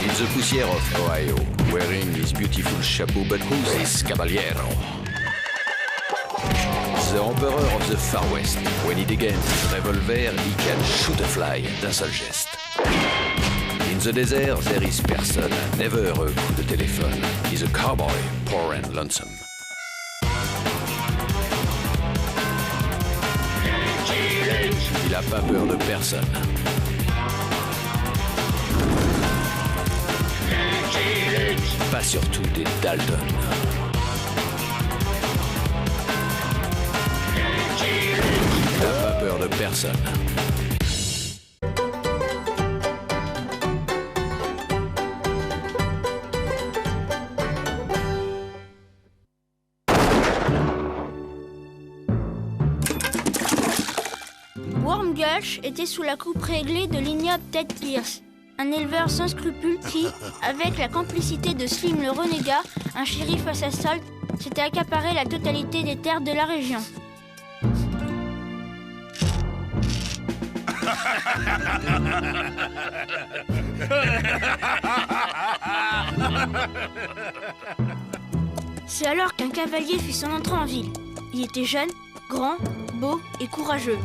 In the poussière of Ohio, wearing his beautiful chapeau, but who's this caballero? The Emperor of the Far West. When he degains his revolver, he can shoot a fly d'un seul geste. In the desert, there is person, never a coup de téléphone. He's a cowboy, poor and lonesome. Il a pas peur de personne. Pas surtout des Dalton. Il a pas peur de personne. Wormgush était sous la coupe réglée de l'ignoble Ted Pierce, un éleveur sans scrupules qui, avec la complicité de Slim le renégat, un shérif à sa solde, s'était accaparé la totalité des terres de la région. C'est alors qu'un cavalier fit son entrée en ville. Il était jeune, grand, beau et courageux.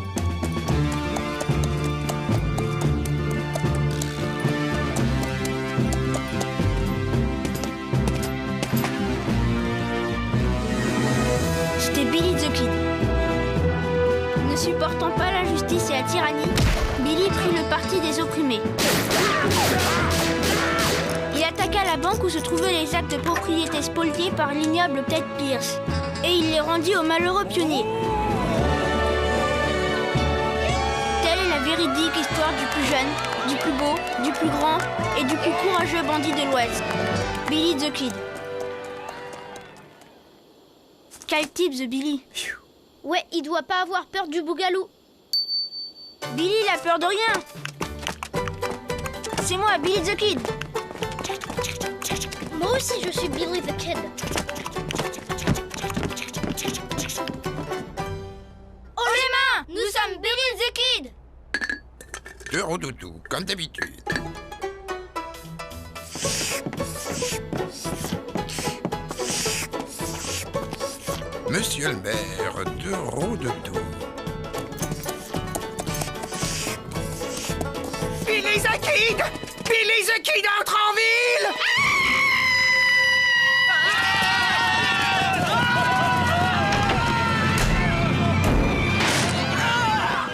C'était Billy the Kid. Ne supportant pas l'injustice et la tyrannie, Billy prit le parti des opprimés. Il attaqua la banque où se trouvaient les actes de propriété spoliés par l'ignoble Ted Pierce, et il les rendit aux malheureux pionniers. Telle est la véridique histoire du plus jeune, du plus beau, du plus grand et du plus courageux bandit de l'Ouest, Billy the Kid. Quel type, The Billy? Ouais, il doit pas avoir peur du bougalou. Billy, il a peur de rien. C'est moi, Billy the Kid. Moi aussi, je suis Billy the Kid. Haut les mains, nous sommes Billy the Kid. De Rodoudou, comme d'habitude. Monsieur le maire de Rodoudou. Billy the Kid! Billy the Kid entre en ville!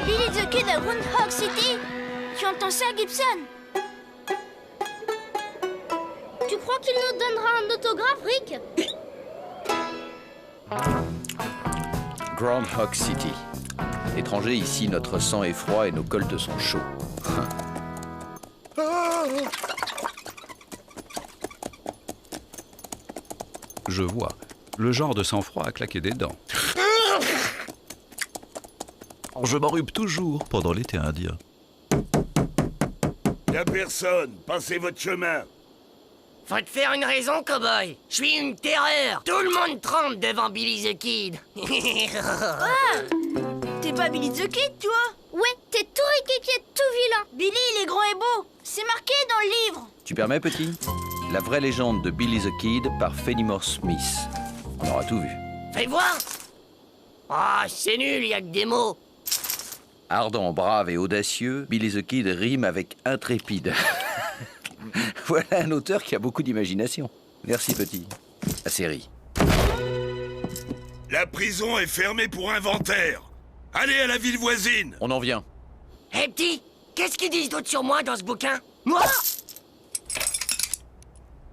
Billy the Kid à Groundhog City? Tu entends ça, Gibson? Tu crois qu'il nous donnera un autographe, Rick? Groundhog City. Étranger, ici, notre sang est froid et nos coltes sont chauds. Je vois. Le genre de sang-froid à claquer des dents. Je m'enrhume toujours pendant l'été indien. Y'a personne, passez votre chemin. Faut te faire une raison, cowboy. Je suis une terreur. Tout le monde tremble devant Billy the Kid. T'es pas Billy the Kid, toi? Ouais, t'es tout riquiquier, tout vilain. Billy, il est grand et beau. C'est marqué dans le livre. Tu permets, petit? La vraie légende de Billy the Kid par Fenimore Smith. On aura tout vu. Fais voir. Ah, c'est nul, y a que des mots. Ardent, brave et audacieux, Billy the Kid rime avec intrépide. Voilà un auteur qui a beaucoup d'imagination. Merci, petit. La série. La prison est fermée pour inventaire. Allez à la ville voisine. On en vient. Hé, petit, qu'est-ce qu'ils disent d'autre sur moi dans ce bouquin? Moi?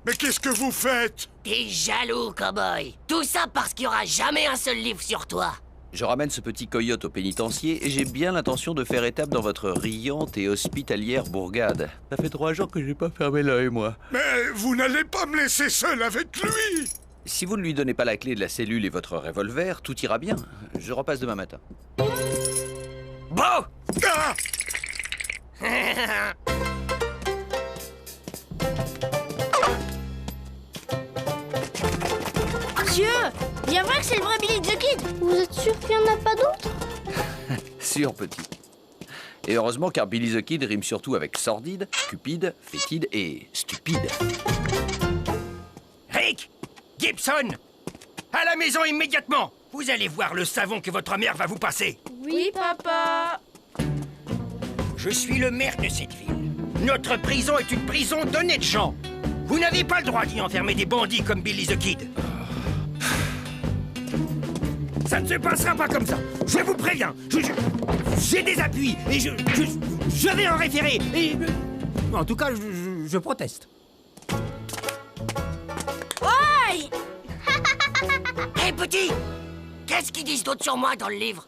Mais qu'est-ce que vous faites? T'es jaloux, cowboy. Tout ça parce qu'il y aura jamais un seul livre sur toi. Je ramène ce petit coyote au pénitencier et j'ai bien l'intention de faire étape dans votre riante et hospitalière bourgade. Ça fait 3 jours que j'ai pas fermé l'œil, moi. Mais vous n'allez pas me laisser seul avec lui. Si vous ne lui donnez pas la clé de la cellule et votre revolver, tout ira bien. Je repasse demain matin. Bon. Ah! Monsieur, bien vrai que c'est le vrai Billy the Kid. Vous êtes sûr qu'il n'y en a pas d'autres? Sûr, petit. Et heureusement car Billy the Kid rime surtout avec sordide, cupide, fétide et stupide. Rick! Gibson! À la maison immédiatement! Vous allez voir le savon que votre mère va vous passer. Oui, papa. Je suis le maire de cette ville. Notre prison est une prison d'honnêtes gens. Vous n'avez pas le droit d'y enfermer des bandits comme Billy the Kid. Ça ne se passera pas comme ça. Je vous préviens. J'ai des appuis et je vais en référer. Et... En tout cas, je proteste. Aïe! Hé, petit! Qu'est-ce qu'ils disent d'autre sur moi dans le livre?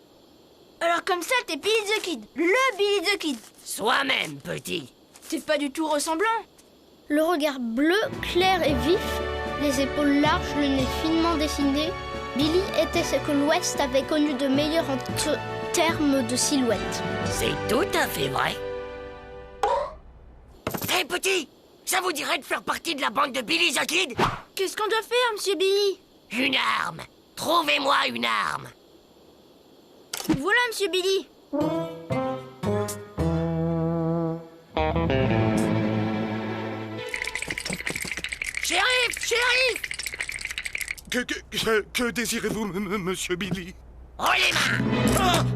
Alors comme ça, t'es Billy the Kid. Le Billy the Kid. Soi-même, petit. T'es pas du tout ressemblant. Le regard bleu, clair et vif, les épaules larges, le nez finement dessiné, Billy était ce que l'Ouest avait connu de meilleur en termes de silhouette. C'est tout à fait vrai. Hé, petit! Ça vous dirait de faire partie de la bande de Billy the Kid? Qu'est-ce qu'on doit faire, monsieur Billy? Une arme! Trouvez-moi une arme! Voilà, monsieur Billy. Shérif! Shérif! Que désirez-vous, monsieur Billy? Oh les mains!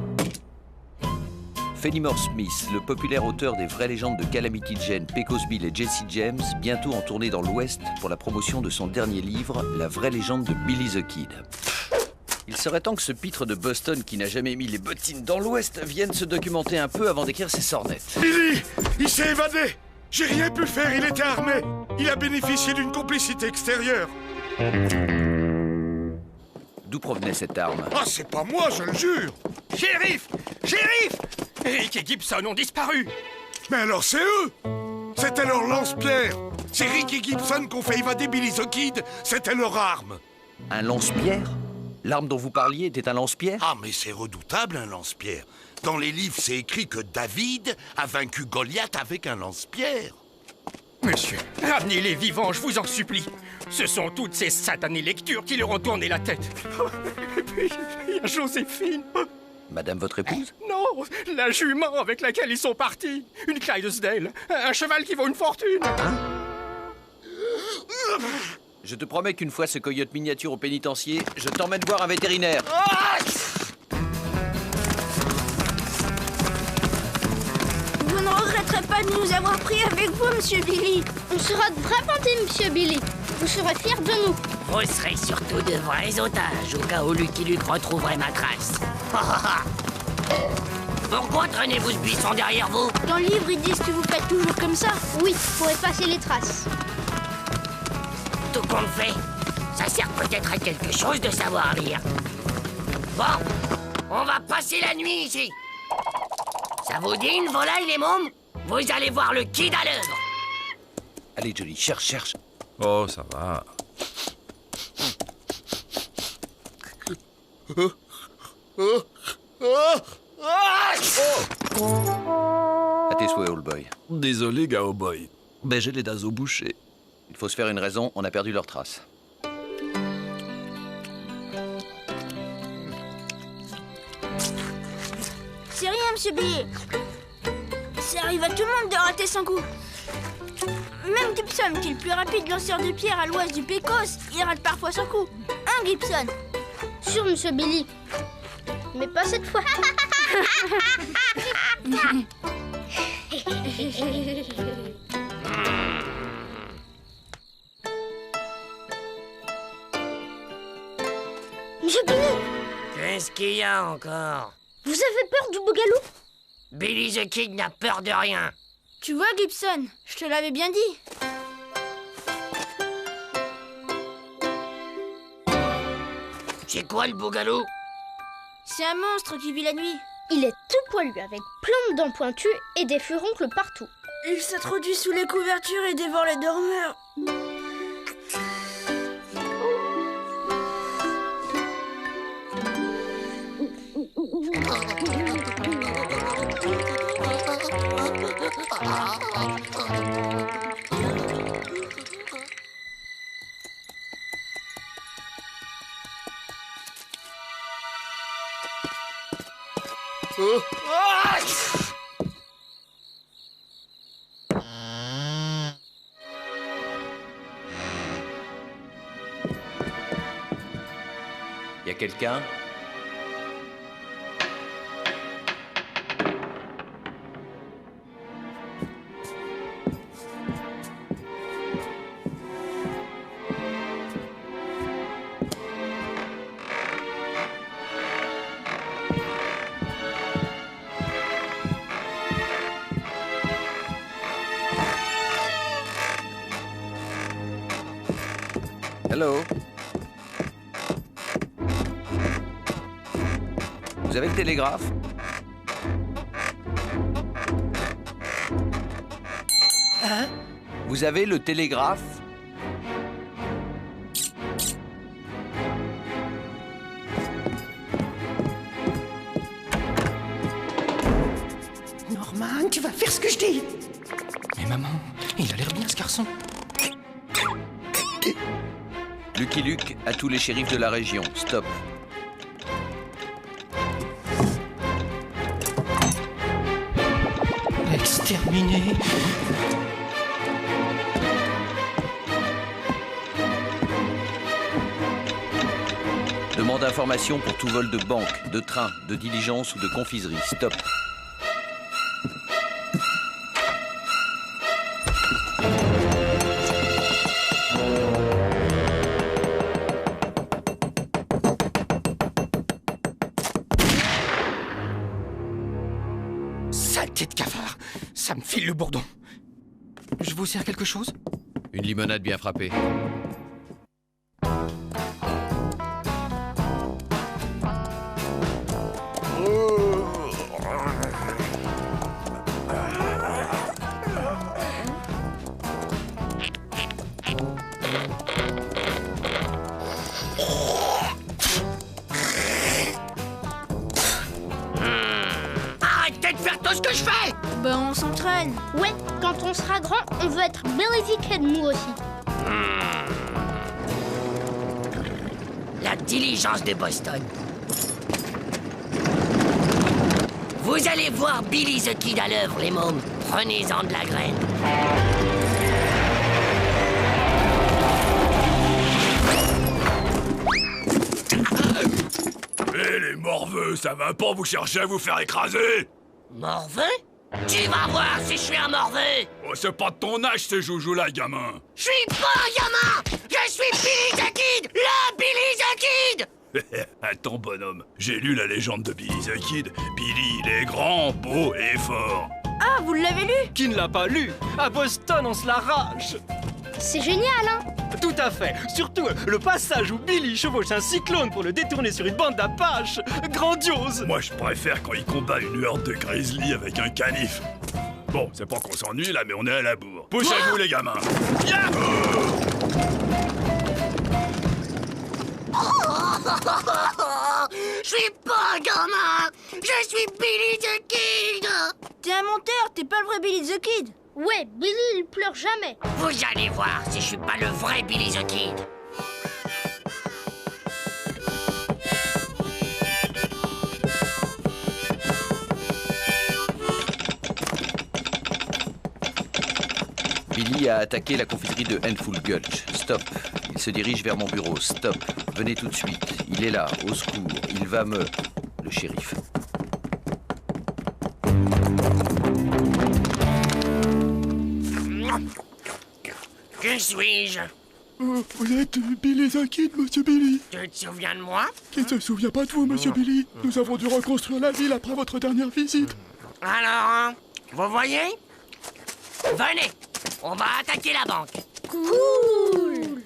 Fenimore Smith, le populaire auteur des vraies légendes de Calamity Jane, Pecos Bill et Jesse James, bientôt en tournée dans l'Ouest pour la promotion de son dernier livre, La vraie légende de Billy the Kid. Il serait temps que ce pitre de Boston qui n'a jamais mis les bottines dans l'Ouest vienne se documenter un peu avant d'écrire ses sornettes. Billy! Il s'est évadé! J'ai rien pu faire, il était armé! Il a bénéficié d'une complicité extérieure! D'où provenait cette arme? Ah, c'est pas moi, je le jure! Shérif! Shérif! Rick et Gibson ont disparu. Mais alors c'est eux! C'était leur lance-pierre! C'est Rick et Gibson qui ont fait évader Billy the Kid, c'était leur arme! Un lance-pierre? L'arme dont vous parliez était un lance-pierre? Ah, mais c'est redoutable, un lance-pierre. Dans les livres, c'est écrit que David a vaincu Goliath avec un lance-pierre. Monsieur, ramenez-les vivants, je vous en supplie. Ce sont toutes ces satanées lectures qui leur ont tourné la tête. Et puis, il y a Joséphine. Madame votre épouse? Non, la jument avec laquelle ils sont partis. Une Clydesdale, un cheval qui vaut une fortune. Je te promets qu'une fois ce coyote miniature au pénitencier, je t'emmène voir un vétérinaire. Vous ne regretterez pas de nous avoir pris avec vous, monsieur Billy. On sera de vrais bandits, monsieur Billy. Vous serez fiers de nous. Vous serez surtout de vrais otages, au cas où Lucky Luke retrouverait ma trace. Pourquoi traînez-vous ce buisson derrière vous? Dans le livre, ils disent que vous faites toujours comme ça. Oui, pour effacer les traces. Tout compte fait, ça sert peut-être à quelque chose de savoir lire. Bon, on va passer la nuit ici. Ça vous dit une volaille, les mômes? Vous allez voir le Kid à l'œuvre. Allez, Johnny, cherche. Oh, ça va. À tes souhaits, old boy. Désolé, Gaoboy. Mais j'ai les naseaux bouchés. Il faut se faire une raison, on a perdu leurs traces. C'est rien, monsieur Billy. Ça arrive à tout le monde de rater son coup. Même Gibson, qui est le plus rapide lanceur de pierre à l'ouest du Pecos, il rate parfois son coup. Hein, Gibson? Sûr, monsieur Billy. Mais pas cette fois. Monsieur Billy, Qu'est-ce qu'il y a encore? vous avez peur du bougalou? Billy the Kid n'a peur de rien. Tu vois, Gibson, je te l'avais bien dit. C'est quoi le bougalou? C'est un monstre qui vit la nuit. Il est tout poilu avec plein de dents pointues et des furoncles partout. Il s'introduit sous les couvertures et dévore les dormeurs. a quelqu'un? Hello? Vous avez le télégraphe? Hein? Vous avez le télégraphe? Norman, tu vas faire ce que je dis. Mais maman, il a l'air bien ce garçon. Lucky Luke à tous les shérifs de la région. Stop. Exterminé. Demande d'information pour tout vol de banque, de train, de diligence ou de confiserie. Stop. Saleté de cafard. Ça me file le bourdon. Je vous sers quelque chose? Une limonade bien frappée. Arrêtez de faire tout ce que je fais! Ben, on s'entraîne. Ouais, quand on sera grand, on veut être Billy the Kid, nous aussi. La diligence de Boston. Vous allez voir Billy the Kid à l'œuvre, les mômes. Prenez-en de la graine. Eh les morveux, ça va pas vous chercher à vous faire écraser? Morveux? Tu vas voir si je suis un morveux! Oh, c'est pas de ton âge ces joujoux-là, gamin. Je suis pas un gamin! Je suis Billy the Kid! Le Billy the Kid! Attends, bonhomme, j'ai lu la légende de Billy the Kid. Billy, il est grand, beau et fort. Ah, vous l'avez lu? Qui ne l'a pas lu? À Boston, on se l'arrache. C'est génial, hein? Tout à fait. Surtout le passage où Billy chevauche un cyclone pour le détourner sur une bande d'Apaches. Grandiose. Moi, je préfère quand il combat une horde de grizzly avec un canif. Bon, c'est pas qu'on s'ennuie là, mais on est à la bourre. Poussez-vous, les gamins. Je suis pas un gamin! Je suis Billy the Kid! T'es un menteur, t'es pas le vrai Billy the Kid. Ouais, Billy, il pleure jamais. Vous allez voir si je suis pas le vrai Billy the Kid! Billy a attaqué la confiserie de Handful Gulch. Stop. Il se dirige vers mon bureau. Stop. Venez tout de suite. Il est là, au secours. Il va me... Le shérif. Qui suis-je? Vous êtes Billy the Kid, monsieur Billy. Tu te souviens de moi? Qui ne se souvient pas de vous, monsieur Billy? Nous avons dû reconstruire la ville après votre dernière visite. Alors, hein, vous voyez? Venez, on va attaquer la banque. Cool.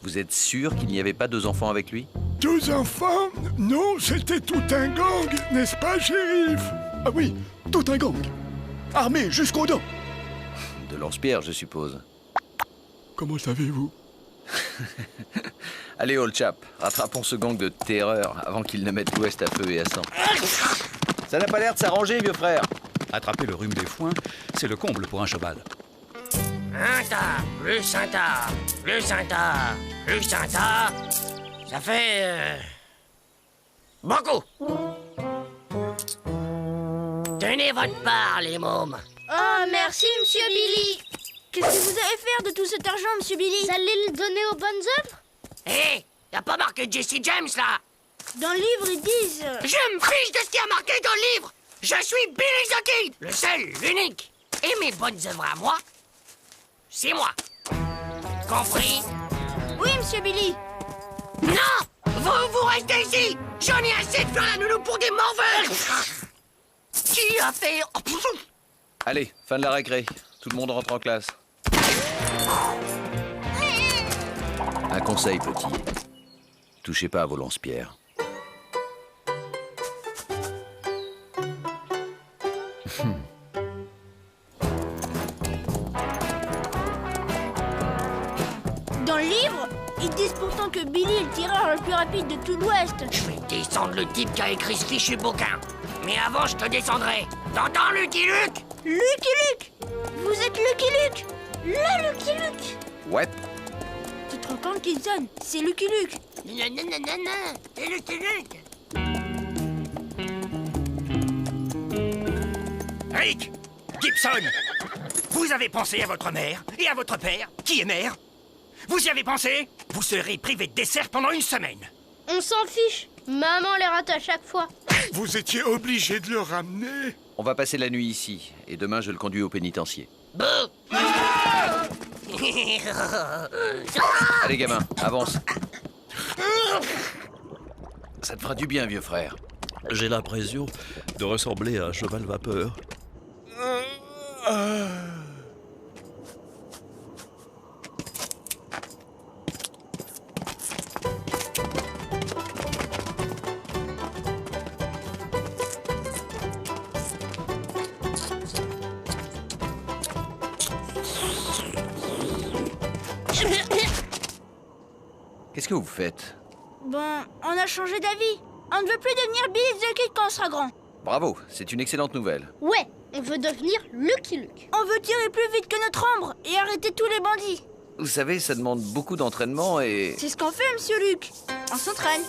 Vous êtes sûr qu'il n'y avait pas 2 enfants avec lui? 2 enfants? Non, c'était tout un gang, n'est-ce pas, shérif? Ah oui, tout un gang. Armé jusqu'aux dents. De lance-pierre, je suppose. Comment savez-vous? Allez, old chap, rattrapons ce gang de terreur avant qu'il ne mette l'Ouest à feu et à sang. Ça n'a pas l'air de s'arranger, vieux frère. Attraper le rhume des foins, c'est le comble pour un cheval. Un tas, plus un tas, plus un tas, plus un tas. Ça fait... beaucoup. Tenez votre part, les mômes. Oh, merci, Monsieur Billy. Qu'est-ce que vous allez faire de tout cet argent, Monsieur Billy? Vous allez le donner aux bonnes œuvres? Hé, y'a pas marqué Jesse James, là? Dans le livre, ils disent... Je me fiche de ce qui a marqué dans le livre. Je suis Billy the Kid, le seul, l'unique. Et mes bonnes œuvres à moi, c'est moi. Compris? Oui, Monsieur Billy. Non! Vous restez ici! J'en ai assez de faire la nounou pour des morveux! Qui a fait... Allez, fin de la récré. Tout le monde rentre en classe. Un conseil, petit. Touchez pas à vos lance-pierres. Dans le livre, ils disent pourtant que Billy est le tireur le plus rapide de tout l'Ouest. Je vais descendre le type qui a écrit ce fichu bouquin. Mais avant, je te descendrai. T'entends, Lucky Luke? Lucky Luke! Vous êtes Lucky Luke! Le Lucky Luke! Ouais. Tu te rends compte, Gibson? C'est Lucky Luke! Non, c'est Lucky Luke! Rick! Gibson! Vous avez pensé à votre mère et à votre père, qui est maire? Vous y avez pensé? Vous serez privé de dessert pendant une semaine. On s'en fiche. Maman les rate à chaque fois. Vous étiez obligé de le ramener. On va passer la nuit ici. Et demain, je le conduis au pénitencier. Allez, gamin, avance. Ça te fera du bien, vieux frère. J'ai l'impression de ressembler à un cheval vapeur. Qu'est-ce que vous faites? Bon, on a changé d'avis. On ne veut plus devenir Billy the Kid quand on sera grand. Bravo, c'est une excellente nouvelle. Ouais, on veut devenir Lucky Luke. On veut tirer plus vite que notre ombre et arrêter tous les bandits. Vous savez, ça demande beaucoup d'entraînement et... C'est ce qu'on fait, Monsieur Luke. On s'entraîne.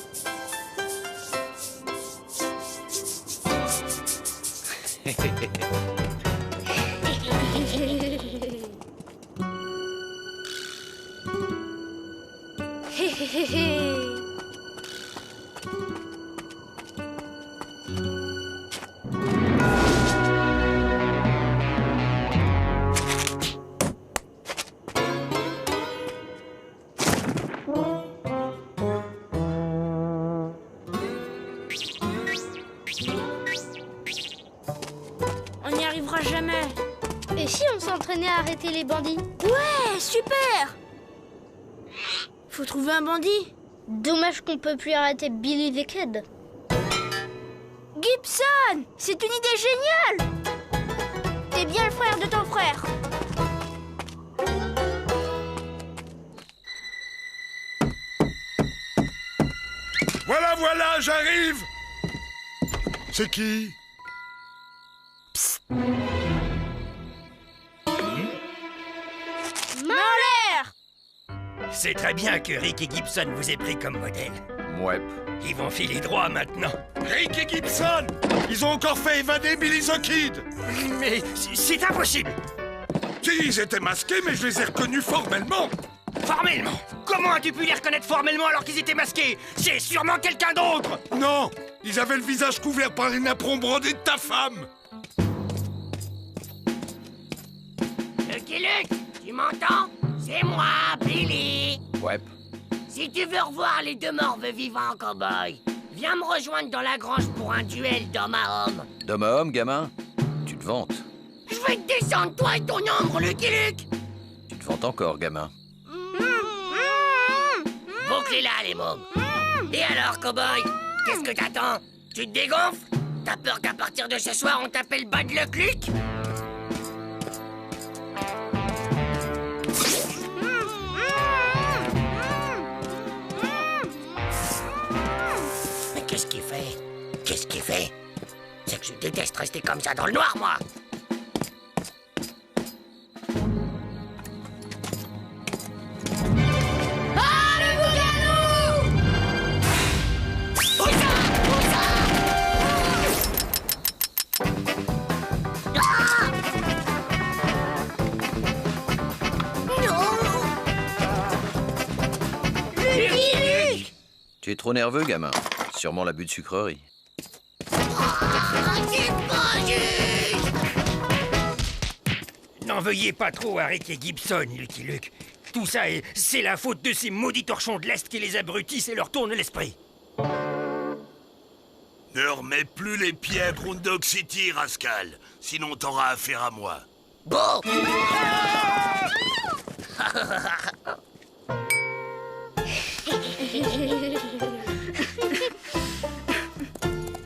On n'y arrivera jamais. Et si on s'entraînait à arrêter les bandits? Ouais, super. Faut trouver un bandit. Dommage qu'on peut plus arrêter Billy the Kid. Gibson, c'est une idée géniale. T'es bien le frère de ton frère. Voilà, voilà, j'arrive. C'est qui? Main en l'air. C'est très bien que Rick et Gibson vous aient pris comme modèle. Ouais. Ils vont filer droit maintenant. Rick et Gibson, ils ont encore fait évader Billy the Kid. Mais c'est impossible. Si, ils étaient masqués, mais je les ai reconnus formellement. Formellement? Comment as-tu pu les reconnaître formellement alors qu'ils étaient masqués? C'est sûrement quelqu'un d'autre. Non, ils avaient le visage couvert par les napperons brodés de ta femme. Lucky Luke, tu m'entends? C'est moi, Billy. Ouais. Si tu veux revoir les deux morveux vivants en cow-boy, viens me rejoindre dans la grange pour un duel d'homme à homme. D'homme à homme, gamin? Tu te vantes. Je vais te descendre, toi et ton ombre, Lucky Luke. Tu te vantes encore, gamin. Bouclez-la, les mômes. Et alors, cow-boy, qu'est-ce que t'attends? Tu te dégonfles? T'as peur qu'à partir de ce soir, on t'appelle Bad Luck Luke? Mais qu'est-ce qu'il fait? Qu'est-ce qu'il fait? C'est que je déteste rester comme ça dans le noir, moi. Tu es trop nerveux, gamin. Sûrement l'abus de sucrerie. N'en veuillez pas trop à Rick et Gibson, Lucky Luke. Tout ça, c'est la faute de ces maudits torchons de l'Est qui les abrutissent et leur tournent l'esprit. Ne remets plus les pieds à Groundhog City, Rascal. Sinon t'auras affaire à moi. Bon.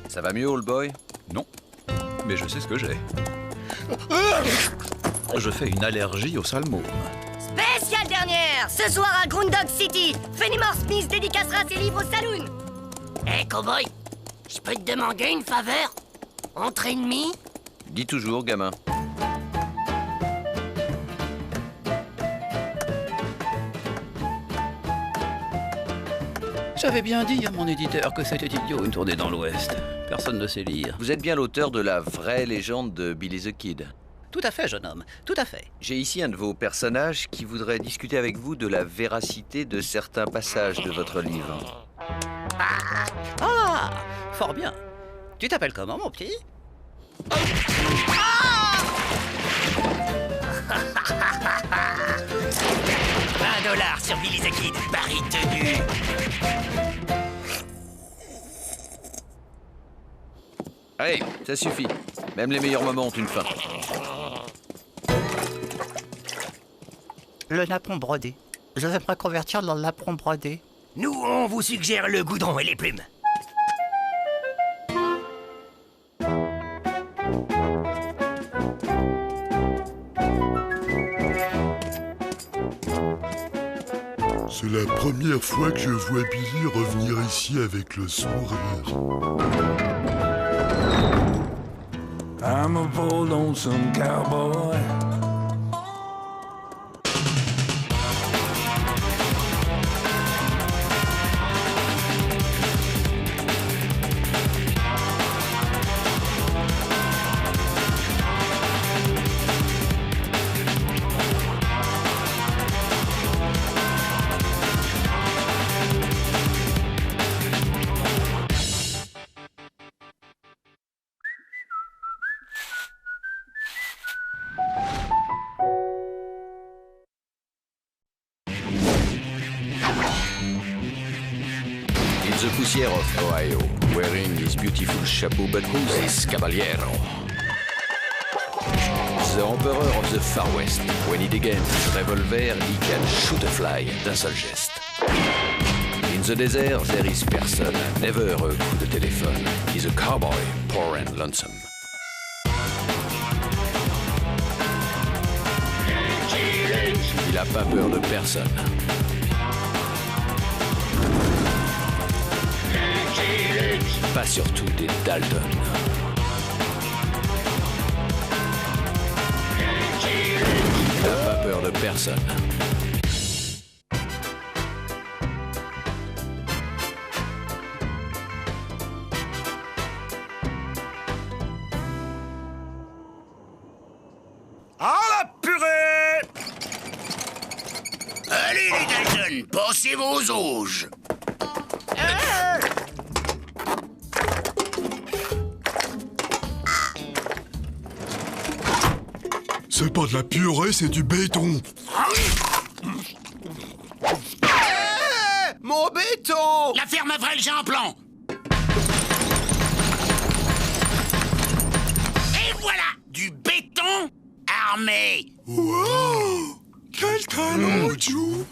Ça va mieux, old boy? Non, mais je sais ce que j'ai. Je fais une allergie au salmon. Spéciale dernière. Ce soir à Groundhog City, Fenimore Smith dédicacera ses livres au saloon. Hé, cowboy, je peux te demander une faveur? Entre ennemis? Dis toujours, gamin. J'avais bien dit à mon éditeur que c'était idiot une tournée dans l'Ouest. Personne ne sait lire. Vous êtes bien l'auteur de la vraie légende de Billy the Kid. Tout à fait, jeune homme, tout à fait. J'ai ici un de vos personnages qui voudrait discuter avec vous de la véracité de certains passages de votre livre. Ah, fort bien. Tu t'appelles comment, mon petit? $20 sur Billy the Kid, pari tenu. Allez, ça suffit. Même les meilleurs moments ont une fin. Le napon brodé. Je vais me reconvertir dans le napon brodé. Nous, on vous suggère le goudron et les plumes. C'est la première fois que je vois Billy revenir ici avec le sourire. I'm a poor lonesome cowboy. The poussière of Ohio, wearing his beautiful chapeau, but who's this caballero? The Emperor of the Far West. When he degains his revolver, he can shoot a fly d'un seul geste. In the desert, there is person, never a coup de téléphone. He's a cowboy, poor and lonesome. Il a pas peur de personne. Pas surtout des Dalton. Il n'a pas peur de personne. Ah la purée! Allez les Dalton, pensez vos auges. C'est pas de la purée, c'est du béton. Mon béton! La ferme Avril, j'ai un plan. Et voilà, du béton armé. Wow! Quel talent, Joe!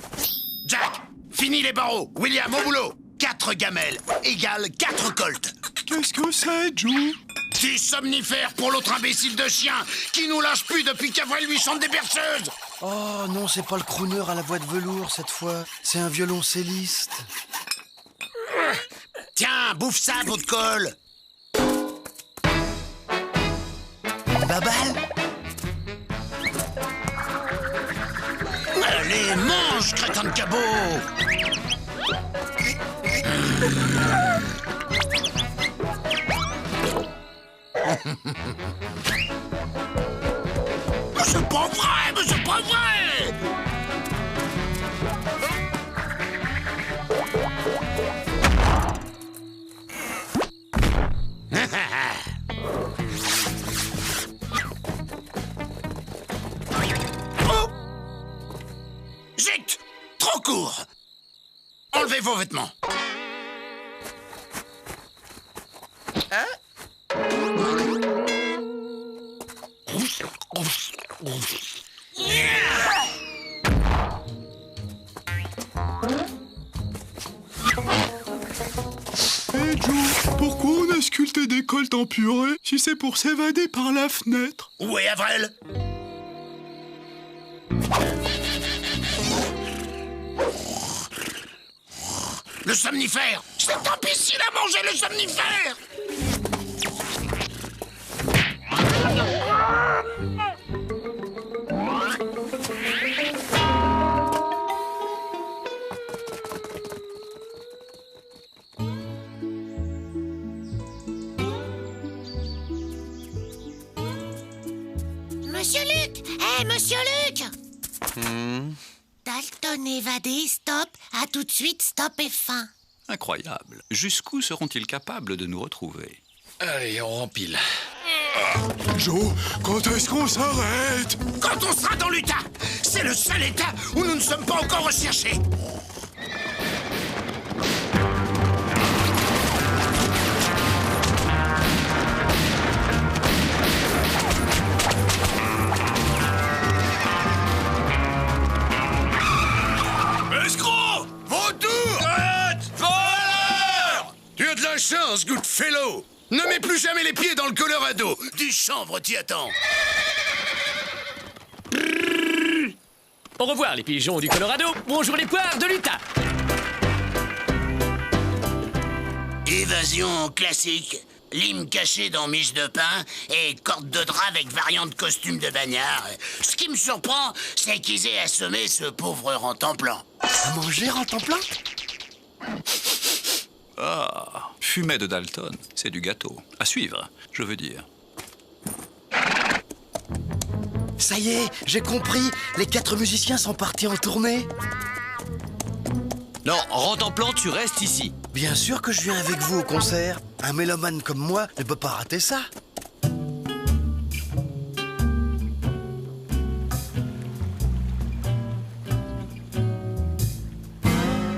Jack, finis les barreaux. William, au boulot. 4 gamelles égale 4 colts. Qu'est-ce que c'est, Joe? 10 somnifères pour l'autre imbécile de chien qui nous lâche plus depuis qu'Avril lui chante des berceuses. Oh non, c'est pas le crooner à la voix de velours cette fois. C'est un violoncelliste. Tiens, bouffe ça, bout de colle. Babal? Allez, mange, crétin de cabot. C'est pas vrai, mais c'est pas vrai! Enlevez vos vêtements. Hey Joe, pourquoi on a sculpté des colts en purée si c'est pour s'évader par la fenêtre? Où est Avril? Le somnifère! C'est imbécile à manger le somnifère! Monsieur Luc! Hé, Monsieur Luc! Dalton évadé, stop. À tout de suite, stop et fin. Incroyable. Jusqu'où seront-ils capables de nous retrouver? Allez, on rempile. Joe, quand est-ce qu'on s'arrête? Quand on sera dans l'Utah! C'est le seul État où nous ne sommes pas encore recherchés! Escroc! Vautour! Arrête! Voleur! Tu as de la chance, Goodfellow! Ne mets plus jamais les pieds dans le Colorado! Du chanvre t'y attend! Au revoir les pigeons du Colorado, bonjour les poires de l'Utah. Évasion classique. Lime caché dans miche de pain et corde de drap avec variante costume de bagnard. Ce qui me surprend, c'est qu'ils aient assommé ce pauvre rentemplant. À manger rentemplant? Ah, fumet de Dalton, c'est du gâteau. À suivre, je veux dire. Ça y est, j'ai compris. Les 4 musiciens sont partis en tournée. Non, Rentemplant, tu restes ici. Bien sûr que je viens avec vous au concert. Un mélomane comme moi ne peut pas rater ça.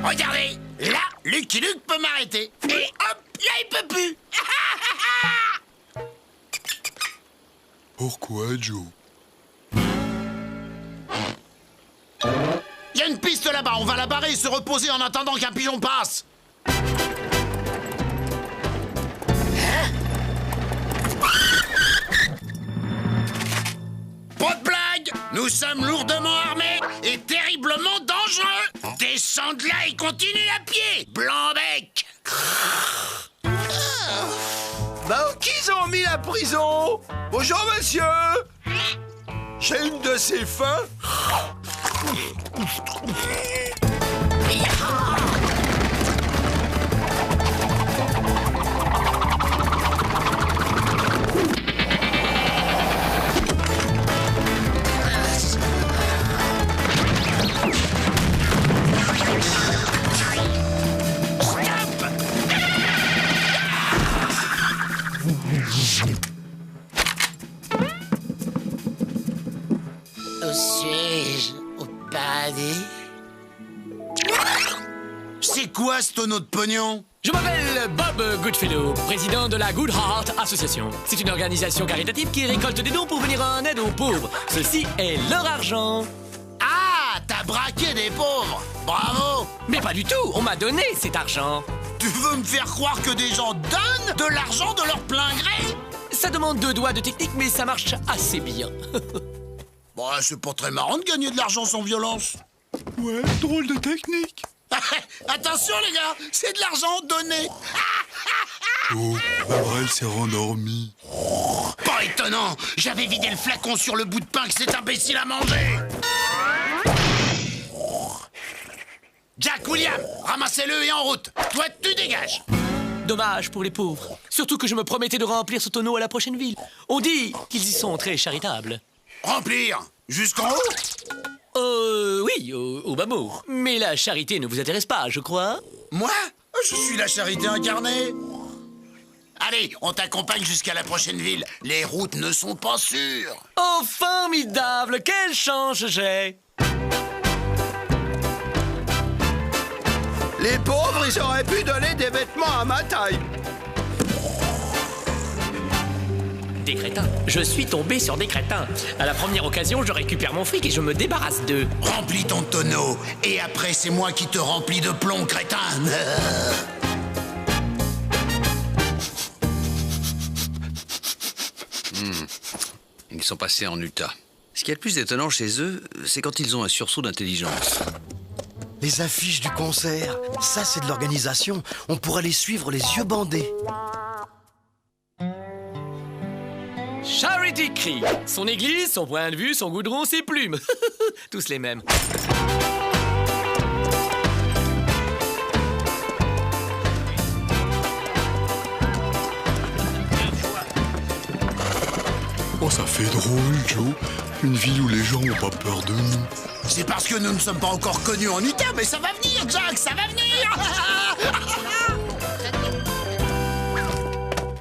Regardez, là, Lucky Luke peut m'arrêter. Et hop, là, il peut plus. Pourquoi, Joe? Il y a une piste là-bas, on va la barrer et se reposer en attendant qu'un pigeon passe. Pas de blague, nous sommes lourdement armés et terriblement dangereux. Descends de là et continue à pied, Blanc-bec. Bah, qui ont mis la prison? Bonjour, monsieur. J'ai une de ces fins. Où suis-je? Au paradis? C'est quoi ce tonneau de pognon? Je m'appelle Bob Goodfellow, président de la Good Heart Association. C'est une organisation caritative qui récolte des dons pour venir en aide aux pauvres. Ceci est leur argent. Ah, t'as braqué des pauvres. Bravo. Mais pas du tout, on m'a donné cet argent. Tu veux me faire croire que des gens donnent de l'argent de leur plein gré? Ça demande 2 doigts de technique, mais ça marche assez bien. Bon, c'est pas très marrant de gagner de l'argent sans violence. Ouais, drôle de technique. Attention les gars, c'est de l'argent donné. Oh, Avril s'est rendormi. Pas étonnant, j'avais vidé le flacon sur le bout de pain que cet imbécile a mangé. Jack, William, ramassez-le et en route. Toi, tu dégages. Dommage pour les pauvres. Surtout que je me promettais de remplir ce tonneau à la prochaine ville. On dit qu'ils y sont très charitables. Remplir? Jusqu'en haut? Oui, au bas mot. Mais la charité ne vous intéresse pas, je crois. Moi? Je suis la charité incarnée. Allez, on t'accompagne jusqu'à la prochaine ville. Les routes ne sont pas sûres. Oh, formidable! Quelle chance j'ai! Les pauvres, ils auraient pu donner des vêtements à ma taille. Des crétins. Je suis tombé sur des crétins. À la première occasion, je récupère mon fric et je me débarrasse d'eux. Remplis ton tonneau, et après c'est moi qui te remplis de plomb, crétin. Ils sont passés en Utah. Ce qui est le plus étonnant chez eux, c'est quand ils ont un sursaut d'intelligence. Les affiches du concert, ça c'est de l'organisation. On pourrait les suivre les yeux bandés. Charity Creek. Son église, son point de vue, son goudron, ses plumes. Tous les mêmes. Oh, ça fait drôle, Joe. Une ville où les gens n'ont pas peur de nous. C'est parce que nous ne sommes pas encore connus en Utah, mais ça va venir, Jack, ça va venir.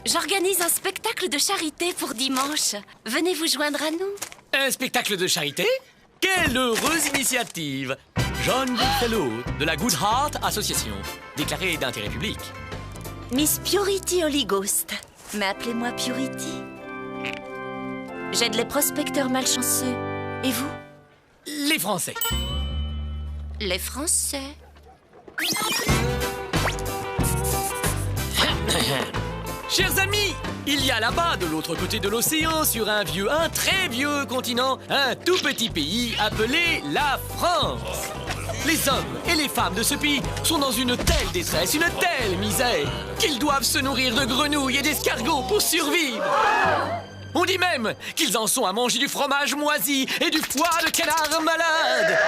J'organise un spectacle de charité pour dimanche. Venez vous joindre à nous. Un spectacle de charité? Quelle heureuse initiative! John Goodfellow, de la Good Heart Association, déclaré d'intérêt public. Miss Purity Holy Ghost. Mais appelez-moi Purity. J'aide les prospecteurs malchanceux. Et vous? Les Français. Les Français. Chers amis, il y a là-bas, de l'autre côté de l'océan, sur un très vieux continent, un tout petit pays appelé la France. Les hommes et les femmes de ce pays sont dans une telle détresse, une telle misère, qu'ils doivent se nourrir de grenouilles et d'escargots pour survivre. On dit même qu'ils en sont à manger du fromage moisi et du foie de canard malade.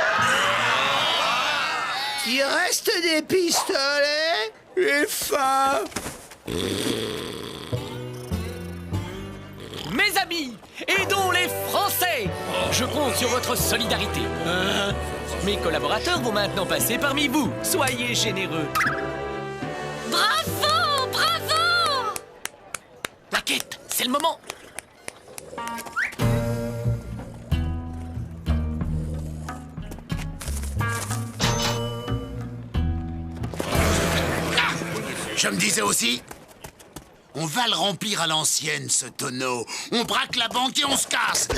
Il reste des pistolets? J'ai faim. Mes amis, aidons les Français. Je compte sur votre solidarité. Mes collaborateurs vont maintenant passer parmi vous. Soyez généreux. Bravo! Bravo! Plaquette, c'est le moment. Je me disais aussi, on va le remplir à l'ancienne, ce tonneau. On braque la banque et on se casse.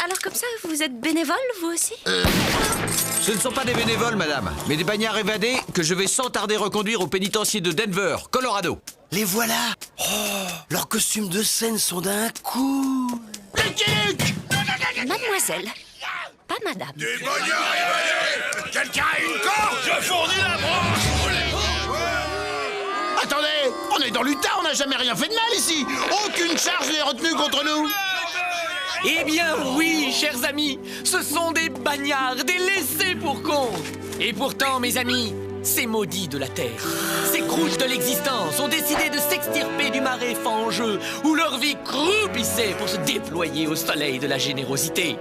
Alors comme ça, vous êtes bénévole, vous aussi? Ce ne sont pas des bénévoles, madame, mais des bagnards évadés que je vais sans tarder reconduire au pénitencier de Denver, Colorado. Les voilà. Oh, leurs costumes de scène sont d'un coup. Mademoiselle, pas madame. Des bagnards évadés. Quelqu'un a une corde? Je fournis la branche. Attendez, on est dans l'Utah, on n'a jamais rien fait de mal ici. Aucune charge n'est retenue contre nous. Eh bien oui, chers amis, ce sont des bagnards, des laissés pour compte. Et pourtant, mes amis, ces maudits de la terre, ces croûtes de l'existence ont décidé de s'extirper du marais fangeux où leur vie croupissait pour se déployer au soleil de la générosité.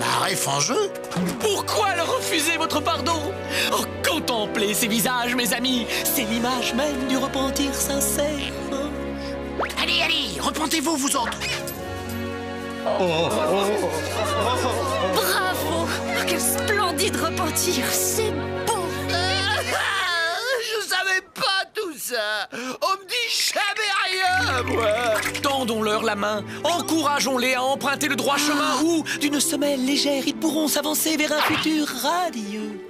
Marais fangeux? Pourquoi leur refuser votre pardon? Oh, contemplez ces visages, mes amis, c'est l'image même du repentir sincère. Allez, allez, repentez-vous, vous autres. Bravo! Quel splendide repentir! C'est beau! Je savais pas tout ça. On me dit jamais rien, moi. Tendons-leur la main, encourageons-les à emprunter le droit chemin où, d'une semelle légère, ils pourront s'avancer vers un futur radieux.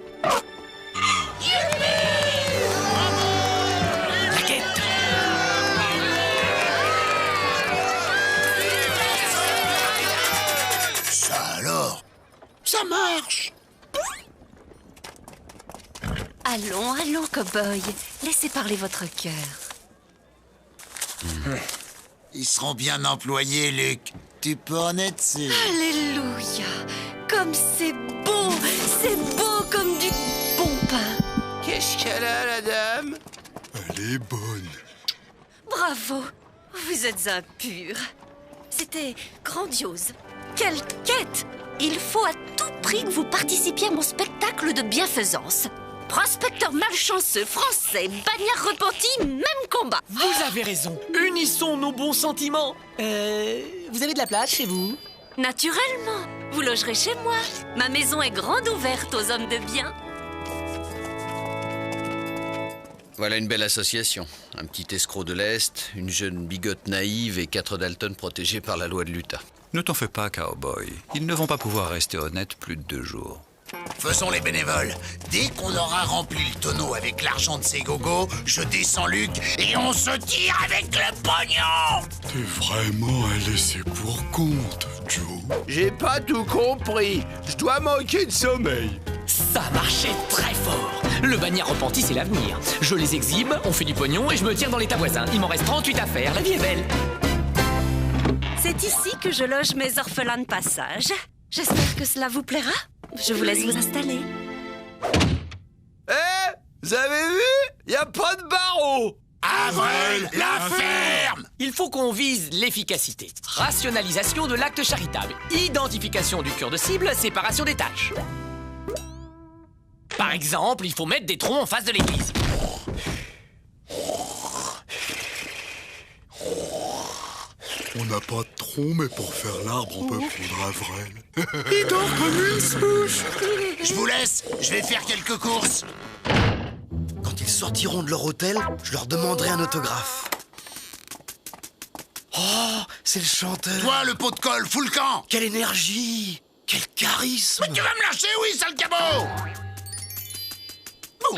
Plaquette! Ça alors? Ça marche! Allons, allons, cow-boy. Laissez parler votre cœur. Ils seront bien employés, Luc. Tu peux en être sûr. Alléluia! Comme c'est beau! C'est beau comme du bon pain! Qu'est-ce qu'elle a, la dame? Elle est bonne. Bravo! Vous êtes un pur. C'était grandiose. Quelle quête! Il faut à tout prix que vous participiez à mon spectacle de bienfaisance. Prospecteur malchanceux, français, bagnard repenti, même combat. Vous avez raison. Unissons nos bons sentiments. Vous avez de la place chez vous? Naturellement. Vous logerez chez moi. Ma maison est grande ouverte aux hommes de bien. Voilà une belle association. Un petit escroc de l'Est, une jeune bigote naïve et 4 Dalton protégés par la loi de l'Utah. Ne t'en fais pas, cowboy. Ils ne vont pas pouvoir rester honnêtes plus de 2 jours. Faisons les bénévoles. Dès qu'on aura rempli le tonneau avec l'argent de ces gogos, je descends Luc et on se tire avec le pognon. T'es vraiment un laissé pour compte, Joe. J'ai pas tout compris. Je dois manquer de sommeil. Ça marchait très fort. Le bagnard repenti, c'est l'avenir. Je les exhibe, on fait du pognon et je me tire dans l'état voisin. Il m'en reste 38 à faire, la vie est belle. C'est ici que je loge mes orphelins de passage. J'espère que cela vous plaira. Je vous laisse vous installer. Vous avez vu? Y a pas de barreau. Avril, la ferme. Il faut qu'on vise l'efficacité. Rationalisation de l'acte charitable. Identification du cœur de cible, séparation des tâches. Par exemple, il faut mettre des troncs en face de l'église. On n'a pas de tronc, mais pour faire l'arbre, on peut prendre Avril. Il dort comme une souche. Je vous laisse, je vais faire quelques courses. Quand ils sortiront de leur hôtel, je leur demanderai un autographe. Oh, c'est le chanteur. Toi, le pot de colle, fous le camp. Quelle énergie. Quel charisme. Mais tu vas me lâcher, oui, sale cabot.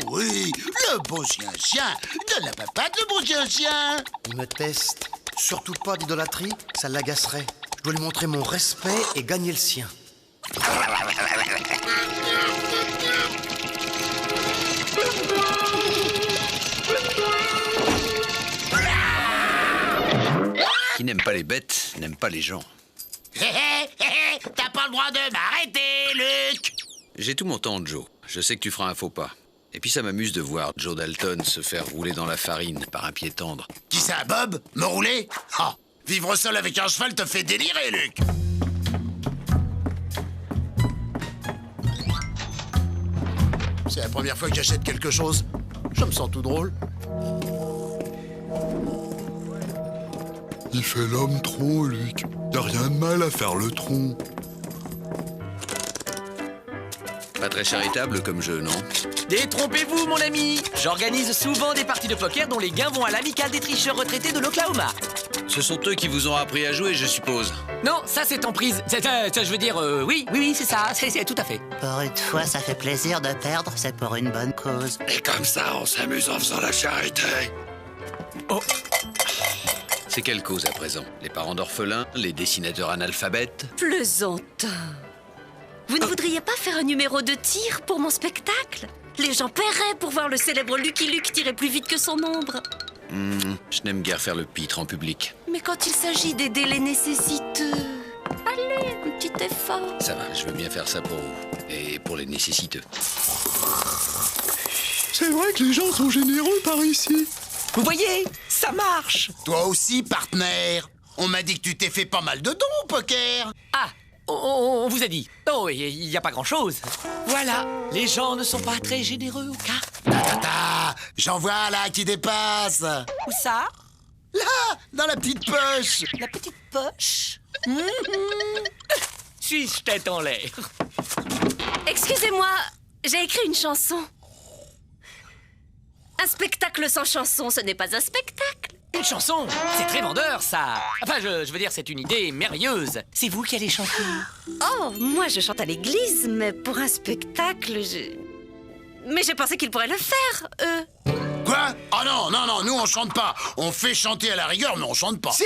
Oui, le beau chien-chien. Donne la papate, le beau chien-chien. Il me teste. Surtout pas d'idolâtrie, ça l'agacerait. Je dois lui montrer mon respect et gagner le sien. Qui n'aime pas les bêtes, n'aime pas les gens. T'as pas le droit de m'arrêter, Luc. J'ai tout mon temps, Joe. Je sais que tu feras un faux pas. Et puis ça m'amuse de voir Joe Dalton se faire rouler dans la farine par un pied tendre. Qui ça, Bob? Me rouler? Oh, vivre seul avec un cheval te fait délirer, Luc. C'est la première fois que j'achète quelque chose. Je me sens tout drôle. Il fait l'homme tronc, Luc. Y'a rien de mal à faire le tronc. Pas très charitable comme jeu, non? Détrompez-vous, mon ami. J'organise souvent des parties de poker dont les gains vont à l'amicale des tricheurs retraités de l'Oklahoma. Ce sont eux qui vous ont appris à jouer, je suppose. Non, ça c'est en prise. Je veux dire, oui, c'est ça, c'est tout à fait. Pour une fois, ça fait plaisir de perdre, c'est pour une bonne cause. Et comme ça, on s'amuse en faisant la charité. Oh. C'est quelle cause à présent? Les parents d'orphelins? Les dessinateurs analphabètes? Plaisantin. Vous ne voudriez pas faire un numéro de tir pour mon spectacle? Les gens paieraient pour voir le célèbre Lucky Luke tirer plus vite que son ombre. Je n'aime guère faire le pitre en public. Mais quand il s'agit d'aider les nécessiteux... Allez, un petit effort. Ça va, je veux bien faire ça pour vous. Et pour les nécessiteux. C'est vrai que les gens sont généreux par ici. Vous voyez, ça marche. Toi aussi, partenaire. On m'a dit que tu t'es fait pas mal de dons au poker. Ah, on vous a dit. Oh, il n'y a pas grand-chose. Voilà, les gens ne sont pas très généreux au cas. J'en vois là qui dépasse. Où ça? Là, dans la petite poche. La petite poche? Suis-je tête en l'air? Excusez-moi, j'ai écrit une chanson. Un spectacle sans chanson, ce n'est pas un spectacle. Une chanson? C'est très vendeur, ça. Enfin, je veux dire, c'est une idée merveilleuse. C'est vous qui allez chanter. Oh, moi je chante à l'église, mais pour un spectacle, Mais j'ai pensé qu'ils pourraient le faire, eux. Quoi? Oh non, nous on chante pas. On fait chanter à la rigueur, mais on chante pas. Si,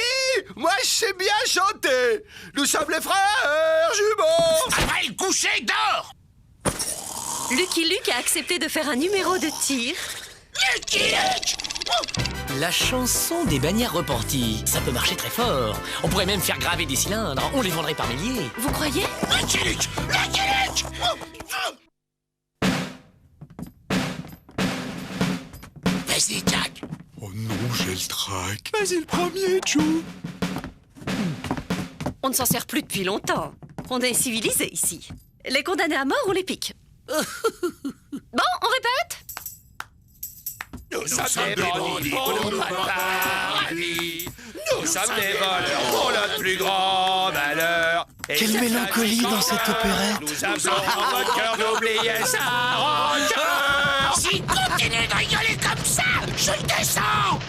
moi je sais bien chanter. Nous sommes les frères jumeaux. Après le coucher, dors. Lucky Luke a accepté de faire un numéro de tir. Lucky Luke! La chanson des bannières repenties, ça peut marcher très fort. On pourrait même faire graver des cylindres, on les vendrait par milliers. Vous croyez? Lucky Luke! Lucky Luke! Vas-y, Jack. Oh non, j'ai le trac. Vas-y, le premier, Joe. On ne s'en sert plus depuis longtemps. On est civilisés ici. Les condamnés à mort, on les pique. Bon, on répète? Nous sommes des bandits pour nous battre. Nous sommes des voleurs pour notre plus grand malheur. Quelle mélancolie dans cette opérette. Nous avons votre cœur d'oublier sa rancœur. S'il continue de rigoler comme ça, je le descends.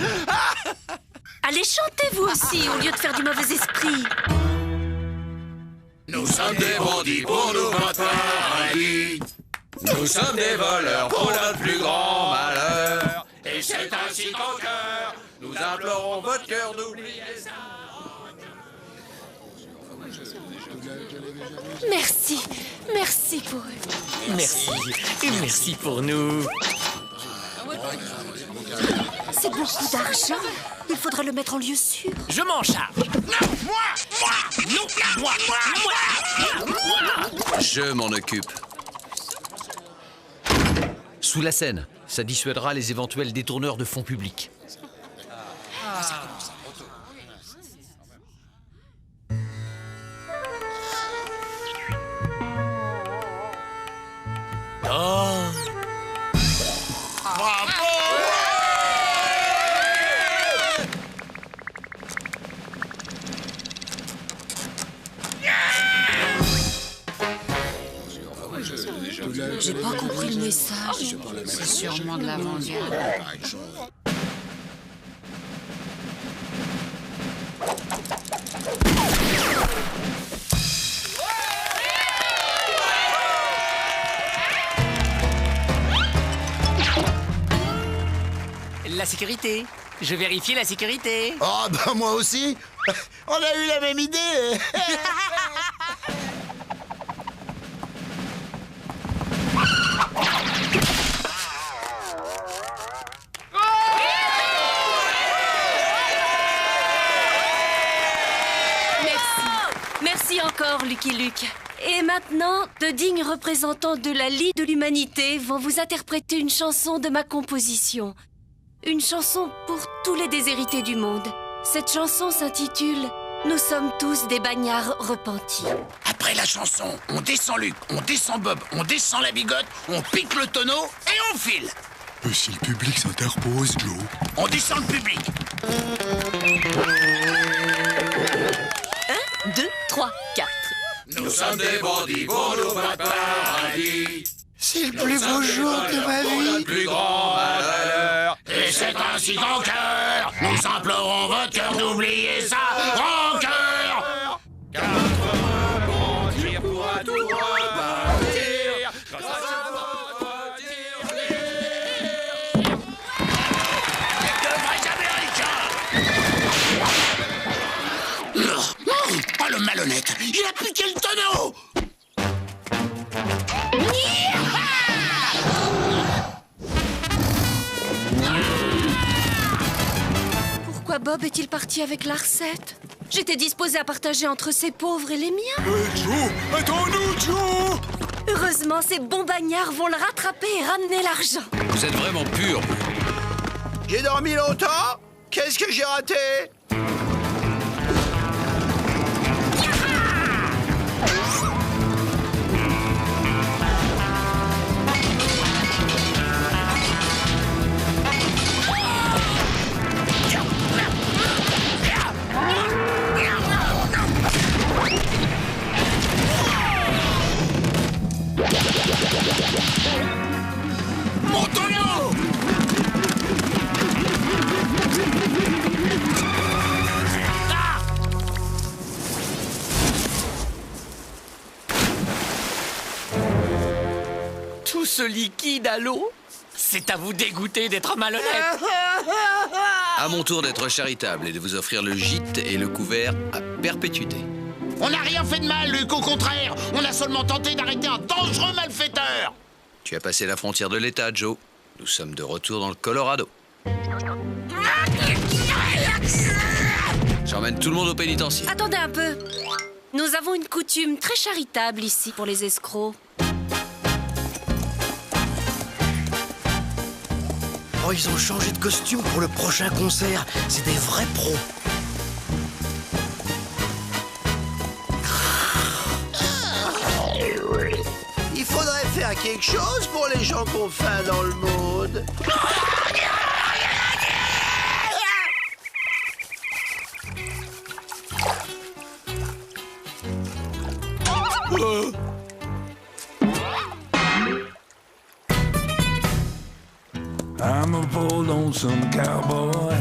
Allez, chantez vous aussi, au lieu de faire du mauvais esprit. Nous sommes des bandits pour nous battre paradis. Nous sommes des voleurs pour notre plus grand malheur. Et c'est ainsi qu'en cœur, nous implorons votre cœur d'oublier ça. Merci, merci pour eux. Merci, et merci pour nous. C'est beaucoup d'argent. Il faudra le mettre en lieu sûr. Je m'en charge. Je m'en occupe. Sous la Seine, ça dissuadera les éventuels détourneurs de fonds publics. Oh. J'ai pas compris le message. C'est sûrement de l'avant-garde. La sécurité. Je vérifie la sécurité. Oh, bah moi aussi. On a eu la même idée. Merci encore, Lucky Luke. Et maintenant, de dignes représentants de la Ligue de l'Humanité vont vous interpréter une chanson de ma composition. Une chanson pour tous les déshérités du monde. Cette chanson s'intitule « Nous sommes tous des bagnards repentis ». Après la chanson, on descend Luc, on descend Bob, on descend la bigote, on pique le tonneau et on file. Si le public s'interpose, Joe. On descend le public. 1, 2, 3, 4. Nous sommes des bandits pour nous battre paradis. C'est le plus beau jour de ma vie. Le plus grand malheur. Et c'est ainsi qu'en cœur, nous implorons votre cœur d'oublier sa rancœur. Car notre mentir pourra tout rebâtir. Grâce à votre tir. De vrais Américains. Oh, le malhonnête, il a piqué le tonneau. Pourquoi Bob est-il parti avec la recette? J'étais disposée à partager entre ces pauvres et les miens. Joe, attends-nous, Joe. Heureusement, ces bons bagnards vont le rattraper et ramener l'argent. Vous êtes vraiment pur. J'ai dormi longtemps? Qu'est-ce que j'ai raté? Mon tonneau! Tout ce liquide à l'eau, c'est à vous dégoûter d'être malhonnête. À mon tour d'être charitable et de vous offrir le gîte et le couvert à perpétuité. On n'a rien fait de mal, Luc, au contraire. On a seulement tenté d'arrêter un dangereux malfaiteur. Tu as passé la frontière de l'État, Joe. Nous sommes de retour dans le Colorado. J'emmène tout le monde au pénitencier. Attendez un peu. Nous avons une coutume très charitable ici pour les escrocs. Oh, ils ont changé de costume pour le prochain concert. C'est des vrais pros. Il faudrait faire quelque chose pour les gens qu'on fait dans le monde. lonesome cowboy.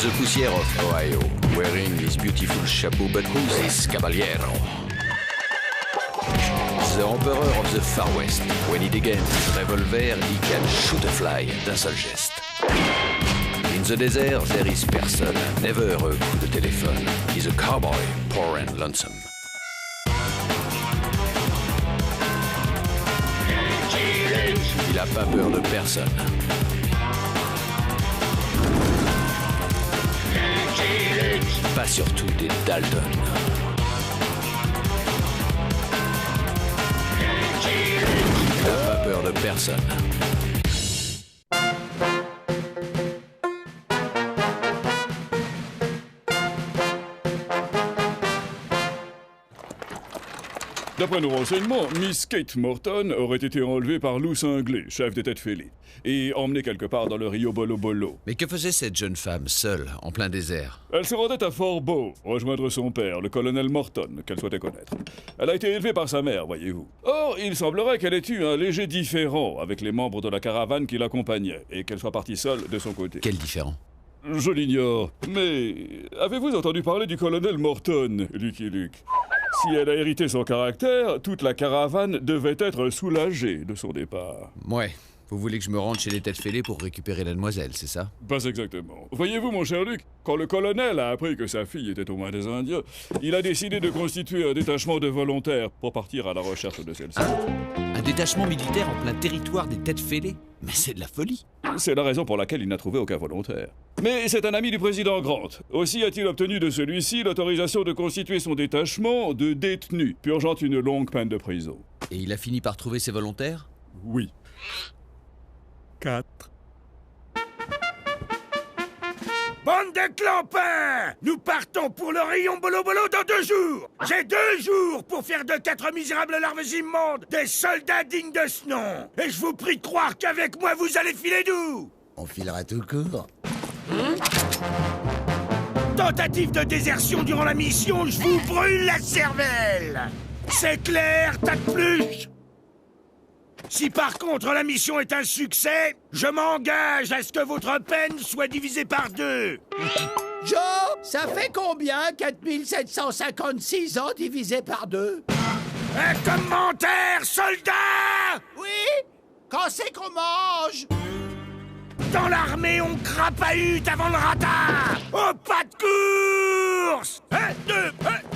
The poussière of Ohio, wearing his beautiful chapeau, but who's this caballero? The emperor of the Far West. When he degains his revolver, he can shoot a fly d'un seul geste. In the desert, there is person, never a coup de téléphone. He's a cowboy, poor and lonesome. Il a pas peur de personne. Pas surtout des Dalton. Il n'a pas peur de personne. D'après nos renseignements, Miss Kate Morton aurait été enlevée par Lou Cinglé, chef des têtes fêlées, et emmenée quelque part dans le Rio Bolo Bolo. Mais que faisait cette jeune femme, seule, en plein désert? Elle se rendait à Fort Beau, rejoindre son père, le colonel Morton, qu'elle souhaitait connaître. Elle a été élevée par sa mère, voyez-vous. Or, il semblerait qu'elle ait eu un léger différend avec les membres de la caravane qui l'accompagnaient, et qu'elle soit partie seule de son côté. Quel différend? Je l'ignore, mais avez-vous entendu parler du colonel Morton, Lucky Luke? Si elle a hérité son caractère, toute la caravane devait être soulagée de son départ. Ouais. Vous voulez que je me rende chez les têtes fêlées pour récupérer la demoiselle, c'est ça? Pas exactement. Voyez-vous, mon cher Luc, quand le colonel a appris que sa fille était aux mains des Indiens, il a décidé de constituer un détachement de volontaires pour partir à la recherche de celle-ci. Un détachement militaire en plein territoire des têtes fêlées? Mais c'est de la folie! C'est la raison pour laquelle il n'a trouvé aucun volontaire. Mais c'est un ami du président Grant. Aussi a-t-il obtenu de celui-ci l'autorisation de constituer son détachement de détenus, purgeant une longue peine de prison. Et il a fini par trouver ses volontaires? Oui. 4. Bande de clampins! Nous partons pour le rayon Bolo-Bolo dans 2 jours! J'ai 2 jours pour faire de 4 misérables larves immondes des soldats dignes de ce nom! Et je vous prie de croire qu'avec moi vous allez filer doux! On filera tout court. Tentative de désertion durant la mission, je vous brûle la cervelle! C'est clair, tas de pluche! Si par contre la mission est un succès, je m'engage à ce que votre peine soit divisée par 2. Joe, ça fait combien 4756 ans divisé par 2? Un commentaire, soldat! Oui? Quand c'est qu'on mange? Dans l'armée, on crapahute avant le ratat! Au pas de course! 1, 2, 1,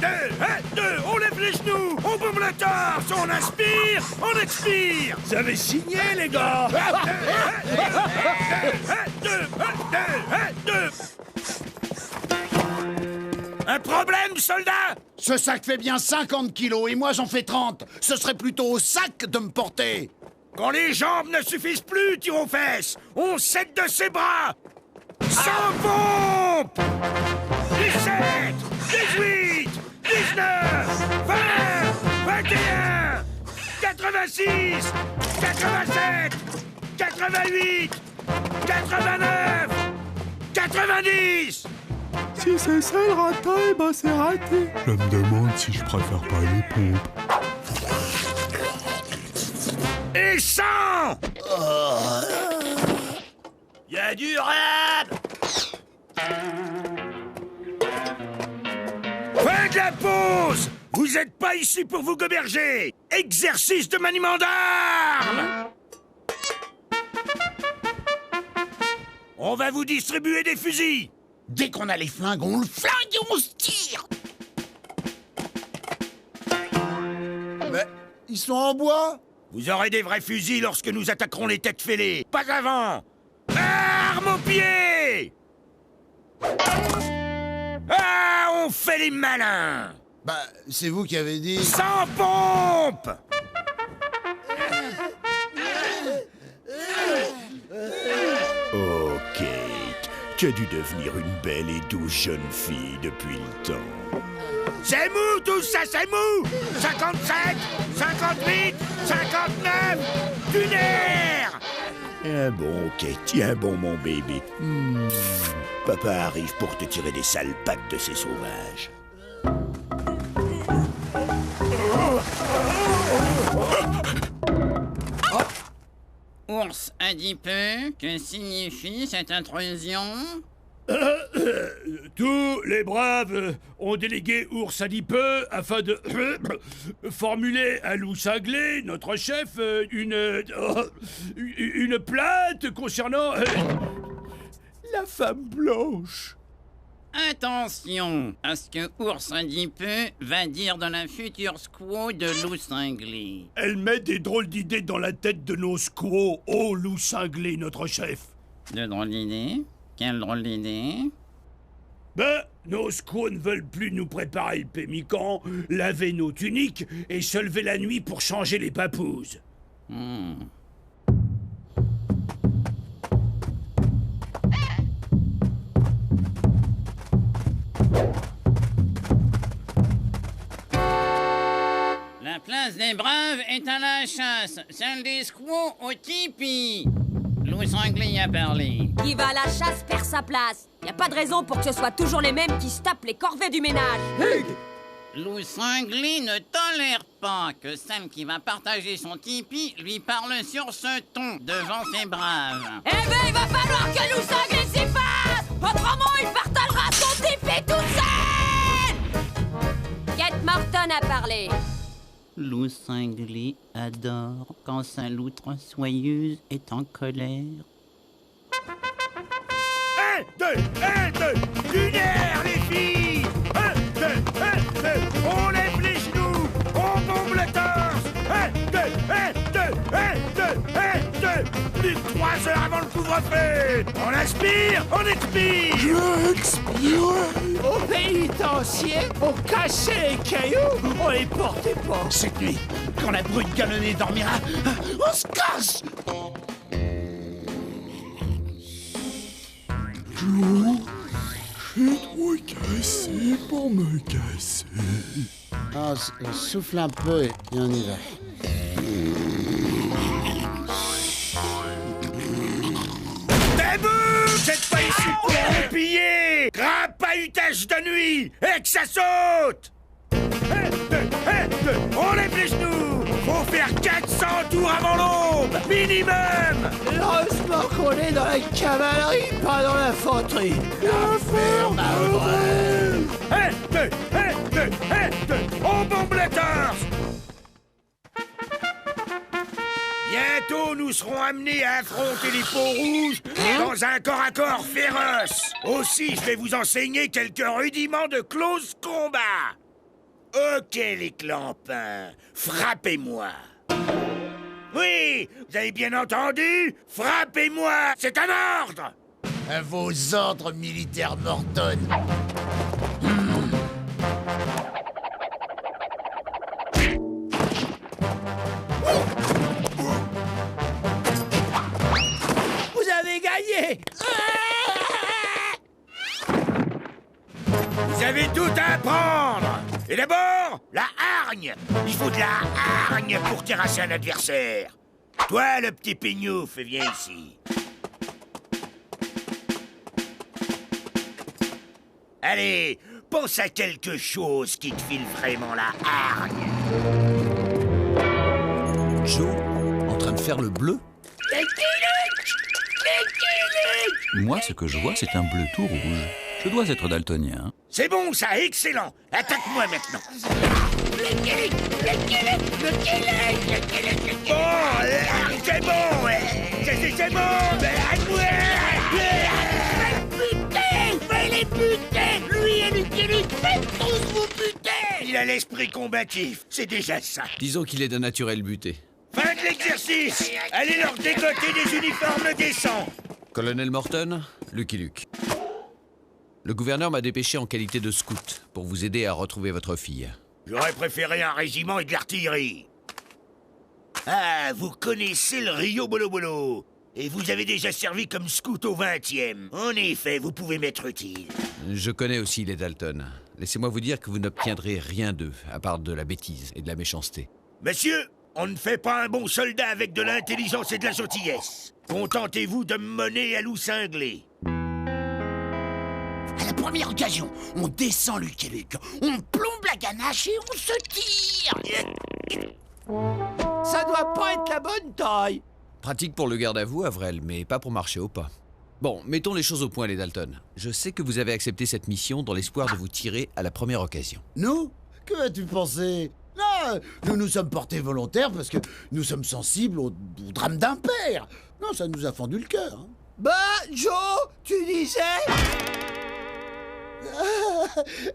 2, 1, 2, on lève les genoux, on bombe le torse, on inspire, on expire! Vous avez signé, les gars! 1, 2, 1, 2, 1, 2, 1, 2! Un problème, soldat? Ce sac fait bien 50 kilos et moi j'en fais 30. Ce serait plutôt au sac de me porter. Quand les jambes ne suffisent plus, tire aux fesses. On s'aide de ses bras. Sans pompe. 17, 18, 19, 20, 21, 86, 87, 88, 89, 90. Si c'est ça le ratin, eh ben c'est raté. Je me demande si je préfère pas les pompes. Et 100. Y'a du rab. Fin de la pause. Vous êtes pas ici pour vous goberger. Exercice de maniement d'armes. On va vous distribuer des fusils. Dès qu'on a les flingues, on le flingue et on se tire. Mais ils sont en bois. Vous aurez des vrais fusils lorsque nous attaquerons les têtes fêlées. Pas avant. Armes aux pieds. Ah, on fait les malins. Bah, c'est vous qui avez dit... Sans pompe! Oh, Kate, tu as dû devenir une belle et douce jeune fille depuis le temps. C'est mou tout ça, c'est mou! 57, 58, 59, du nerf! Tiens bon, Kate, tiens bon, mon bébé. Papa arrive pour te tirer des sales pattes de ces sauvages. Ours adipeux, que signifie cette intrusion? Tous les braves ont délégué Ours adipeux afin de formuler à Loup Cinglé, notre chef, une plainte concernant la femme blanche. Attention à ce que Ours adipeux va dire dans la future squaw de Loup Cinglé. Elle met des drôles d'idées dans la tête de nos squaws, ô Loup Cinglé, notre chef. De drôles d'idées? Quelle drôle d'idée? Ben, nos squaws ne veulent plus nous préparer le pémican, laver nos tuniques et se lever la nuit pour changer les papouses. La place des braves est à la chasse, celle des squaws au tipi. Loup Cinglé a parlé. Qui va à la chasse perd sa place. Y a pas de raison pour que ce soit toujours les mêmes qui se tapent les corvées du ménage. Loup Cinglé ne tolère pas que celle qui va partager son tipi lui parle sur ce ton devant ses braves. Eh ben, il va falloir que Loup Cinglé s'y fasse. Autrement, il partagera son tipi toute seule. Kate Morton a parlé. Loup Cinglé adore quand sa loutre soyeuse est en colère. Un, deux, du nerf, les filles! Un, deux, on lève les genoux, on bombe le torse! Un, deux, plus de 3 heures avant le couvre-feu! On inspire, on expire! Je expire! Au pénitencier, on cassait les cailloux, on les portait pas. Cette nuit, quand la brute galonnée dormira, on se casse! Je suis trop cassé pour me casser. Ah, souffle un peu et on y va. Debout! C'est pas ici pour vous piller! Crapahutage de nuit! Et que ça saute! On lève les genoux! Faut faire 400 tours avant l'aube! Minimum! Heureusement qu'on est dans la cavalerie, pas dans l'infanterie. La ferme à vrai. On bombe le torse! Bientôt, nous serons amenés à affronter les peaux rouges dans un corps-à-corps féroce. Aussi, je vais vous enseigner quelques rudiments de close combat. Ok, les clampins, frappez-moi. Oui, vous avez bien entendu? Frappez-moi, c'est un ordre. À vos ordres, militaire Morton. Vous avez gagné. Vous avez tout à apprendre. Et d'abord, la hargne. Il faut de la hargne pour terrasser un adversaire. Toi, le petit pignouf, viens ici. Allez, pense à quelque chose qui te file vraiment la hargne. Joe, en train de faire le bleu? Moi, ce que je vois, c'est un bleu tout rouge. Je dois être daltonien. C'est bon, ça, excellent. Attaque-moi maintenant. Bon, c'est bon, c'est bon, Fais-les buter. Lui et Lucky Luke, faites tous vous buter. Il a l'esprit combatif, c'est déjà ça. Disons qu'il est d'un naturel buté. Fin de l'exercice. Allez leur dégoter des uniformes décents. Colonel Morton, Lucky Luke. Le gouverneur m'a dépêché en qualité de scout pour vous aider à retrouver votre fille. J'aurais préféré un régiment et de l'artillerie. Ah, vous connaissez le Rio Bolo Bolo. Et vous avez déjà servi comme scout au 20e. En effet, vous pouvez m'être utile. Je connais aussi les Dalton. Laissez-moi vous dire que vous n'obtiendrez rien d'eux, à part de la bêtise et de la méchanceté. Monsieur, on ne fait pas un bon soldat avec de l'intelligence et de la gentillesse. Contentez-vous de me mener à loup cinglé. À la première occasion, on descend Luc et Luc, on plombe la ganache et on se tire. Ça doit pas être la bonne taille. Pratique pour le garde à vous, Avril, mais pas pour marcher au pas. Bon, mettons les choses au point, les Dalton. Je sais que vous avez accepté cette mission dans l'espoir de vous tirer à la première occasion. Nous? Que vas-tu penser? Non, nous nous sommes portés volontaires parce que nous sommes sensibles au drame d'un père. Non, ça nous a fendu le cœur. Hein. Bah, Joe, tu disais?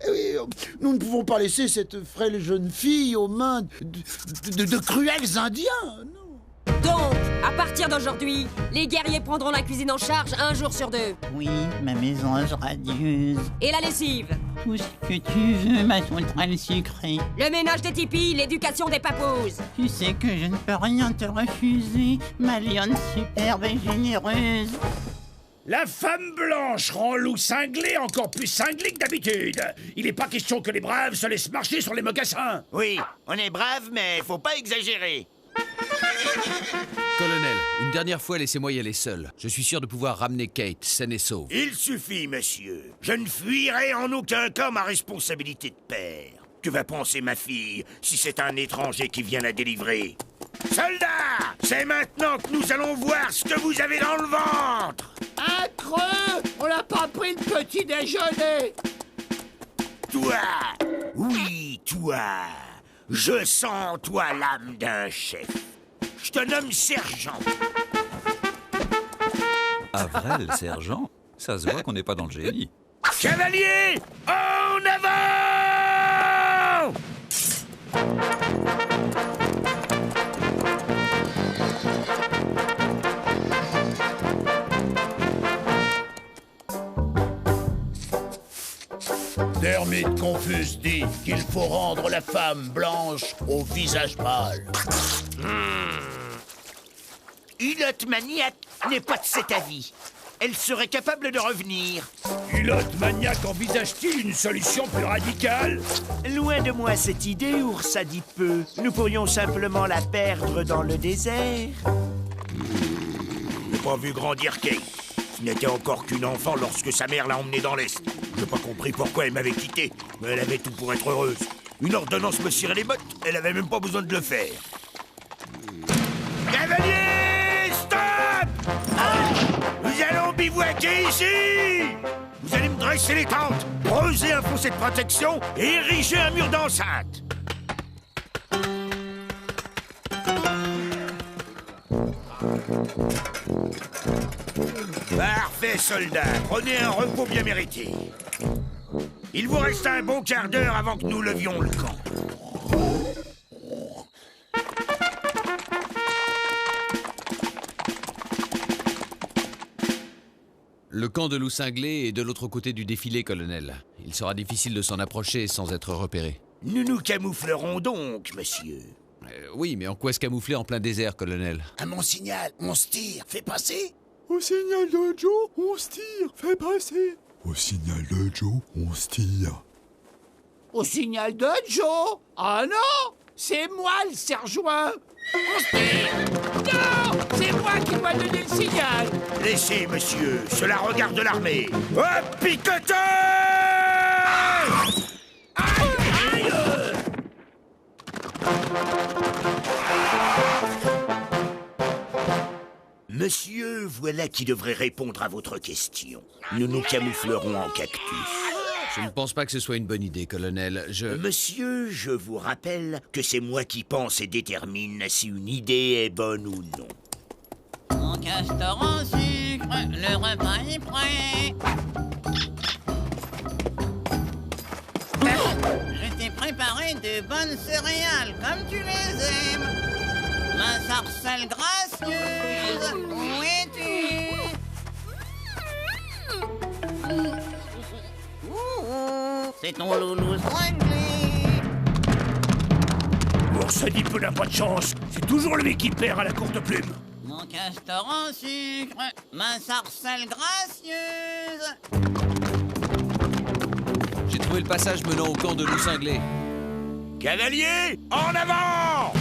Oui, nous ne pouvons pas laisser cette frêle jeune fille aux mains de cruels Indiens. Non. Donc, à partir d'aujourd'hui, les guerriers prendront la cuisine en charge un jour sur 2. Oui, ma mésange radieuse. Et la lessive. Tout ce que tu veux, ma sauterelle sucrée. Le ménage des tipis, l'éducation des papouses. Tu sais que je ne peux rien te refuser, ma lionne superbe et généreuse. La femme blanche rend loup cinglé encore plus cinglé que d'habitude. Il n'est pas question que les braves se laissent marcher sur les mocassins. Oui, on est braves, mais faut pas exagérer. Colonel, une dernière fois, laissez-moi y aller seul. Je suis sûr de pouvoir ramener Kate, saine et sauve. Il suffit, monsieur. Je ne fuirai en aucun cas ma responsabilité de père. Que va penser ma fille si c'est un étranger qui vient la délivrer? Soldats, c'est maintenant que nous allons voir ce que vous avez dans le ventre. Un creux! On n'a pas pris le petit déjeuner! Toi! Oui, toi! Je sens en toi l'âme d'un chef. Je te nomme sergent. Avril, sergent? Ça se voit qu'on n'est pas dans le génie. Cavalier, en avant! Dermite Confus dit qu'il faut rendre la femme blanche au visage pâle. Hulot Maniac n'est pas de cet avis. Elle serait capable de revenir. Hulot Maniac envisage-t-il une solution plus radicale? Loin de moi cette idée, ours adipeux. Nous pourrions simplement la perdre dans le désert. J'ai pas vu grandir Kate. Ce n'était encore qu'une enfant lorsque sa mère l'a emmenée dans l'Est. J'ai pas compris pourquoi elle m'avait quitté, mais elle avait tout pour être heureuse. Une ordonnance me cirait les bottes, elle avait même pas besoin de le faire. Cavalier, stop! Nous allons bivouaquer ici! Vous allez me dresser les tentes, creuser un fossé de protection et ériger un mur d'enceinte. Parfait, soldat. Prenez un repos bien mérité. Il vous reste un bon quart d'heure avant que nous levions le camp. Le camp de loup cinglé est de l'autre côté du défilé, colonel. Il sera difficile de s'en approcher sans être repéré. Nous nous camouflerons donc, monsieur. Oui, mais en quoi se camoufler en plein désert, colonel? À mon signal, on se tire, fais passer. Au signal de Joe, on se tire, fais passer. Au signal de Joe, on se tire. Au signal de Joe? Ah non! C'est moi le sergent! On se tire! Non! C'est moi qui dois donner le signal! Laissez, monsieur, cela regarde l'armée. Hop, picoteur! Aïe! Monsieur, voilà qui devrait répondre à votre question. Nous nous camouflerons en cactus. Je ne pense pas que ce soit une bonne idée, colonel. Monsieur, je vous rappelle que c'est moi qui pense et détermine si une idée est bonne ou non. Mon castor en sucre, le repas est prêt. Je t'ai préparé de bonnes céréales, comme tu les aimes. Ma sarcelle gracieuse, où es-tu? c'est ton loulou cinglé. Ours Adipeux n'a pas de chance. C'est toujours lui qui perd à la courte plume. Mon castor en sucre, ma sarcelle gracieuse. J'ai trouvé le passage menant au camp de loup cinglé. Cavalier, en avant!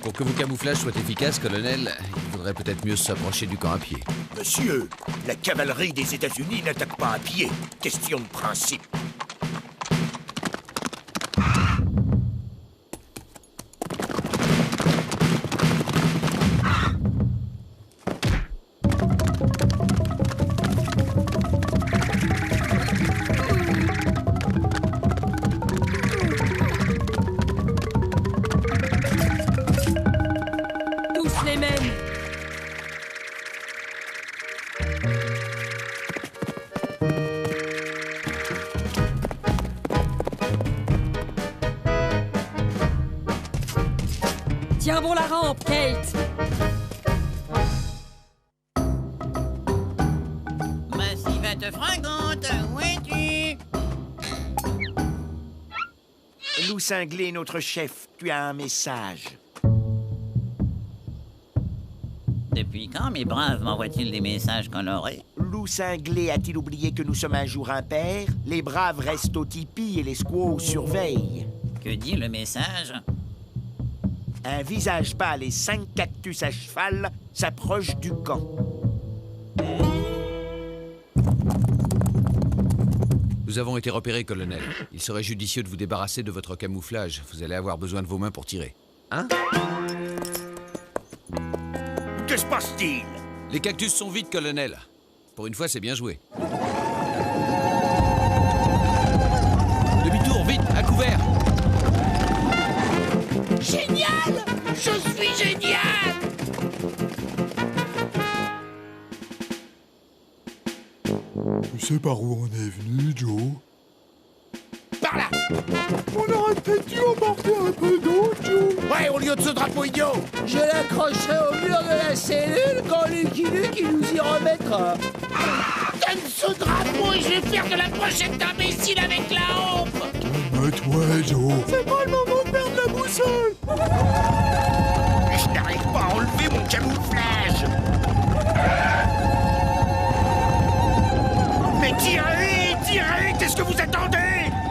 Pour que vos camouflages soient efficaces, colonel, il faudrait peut-être mieux s'approcher du camp à pied. Monsieur, la cavalerie des États-Unis n'attaque pas à pied. Question de principe. Tous les mêmes. Tiens bon la rampe, Kate. Massivette fringante, où es-tu? Loup Cinglé, notre chef, tu as un message. Depuis quand mes braves m'envoient-ils des messages colorés? Loup Cinglé a-t-il oublié que nous sommes un jour impairs? Les braves restent au tipi et les squaws surveillent. Que dit le message? Un visage pâle et 5 cactus à cheval s'approchent du camp. Nous avons été repérés, colonel. Il serait judicieux de vous débarrasser de votre camouflage. Vous allez avoir besoin de vos mains pour tirer. Hein? Que se passe-t-il? Les cactus sont vides, colonel. Pour une fois, c'est bien joué. Demi-tour, vite, à couvert! Génial! Je suis génial! Tu sais par où on est venu, Joe? Par là! On aurait peut-être dû emporter un peu d'eau, Joe! Ouais, au lieu de ce drapeau idiot! Je l'accrocherai au mur de la cellule quand Lucky Luke il nous y remettra. Donne ce drapeau et je vais faire de la brochette d'imbécile avec la hampe! Calme-toi, Joe! C'est pas le moment de perdre la boussole! Je n'arrive pas à enlever mon camouflage! Mais tirez! Tirez! Qu'est-ce que vous attendez?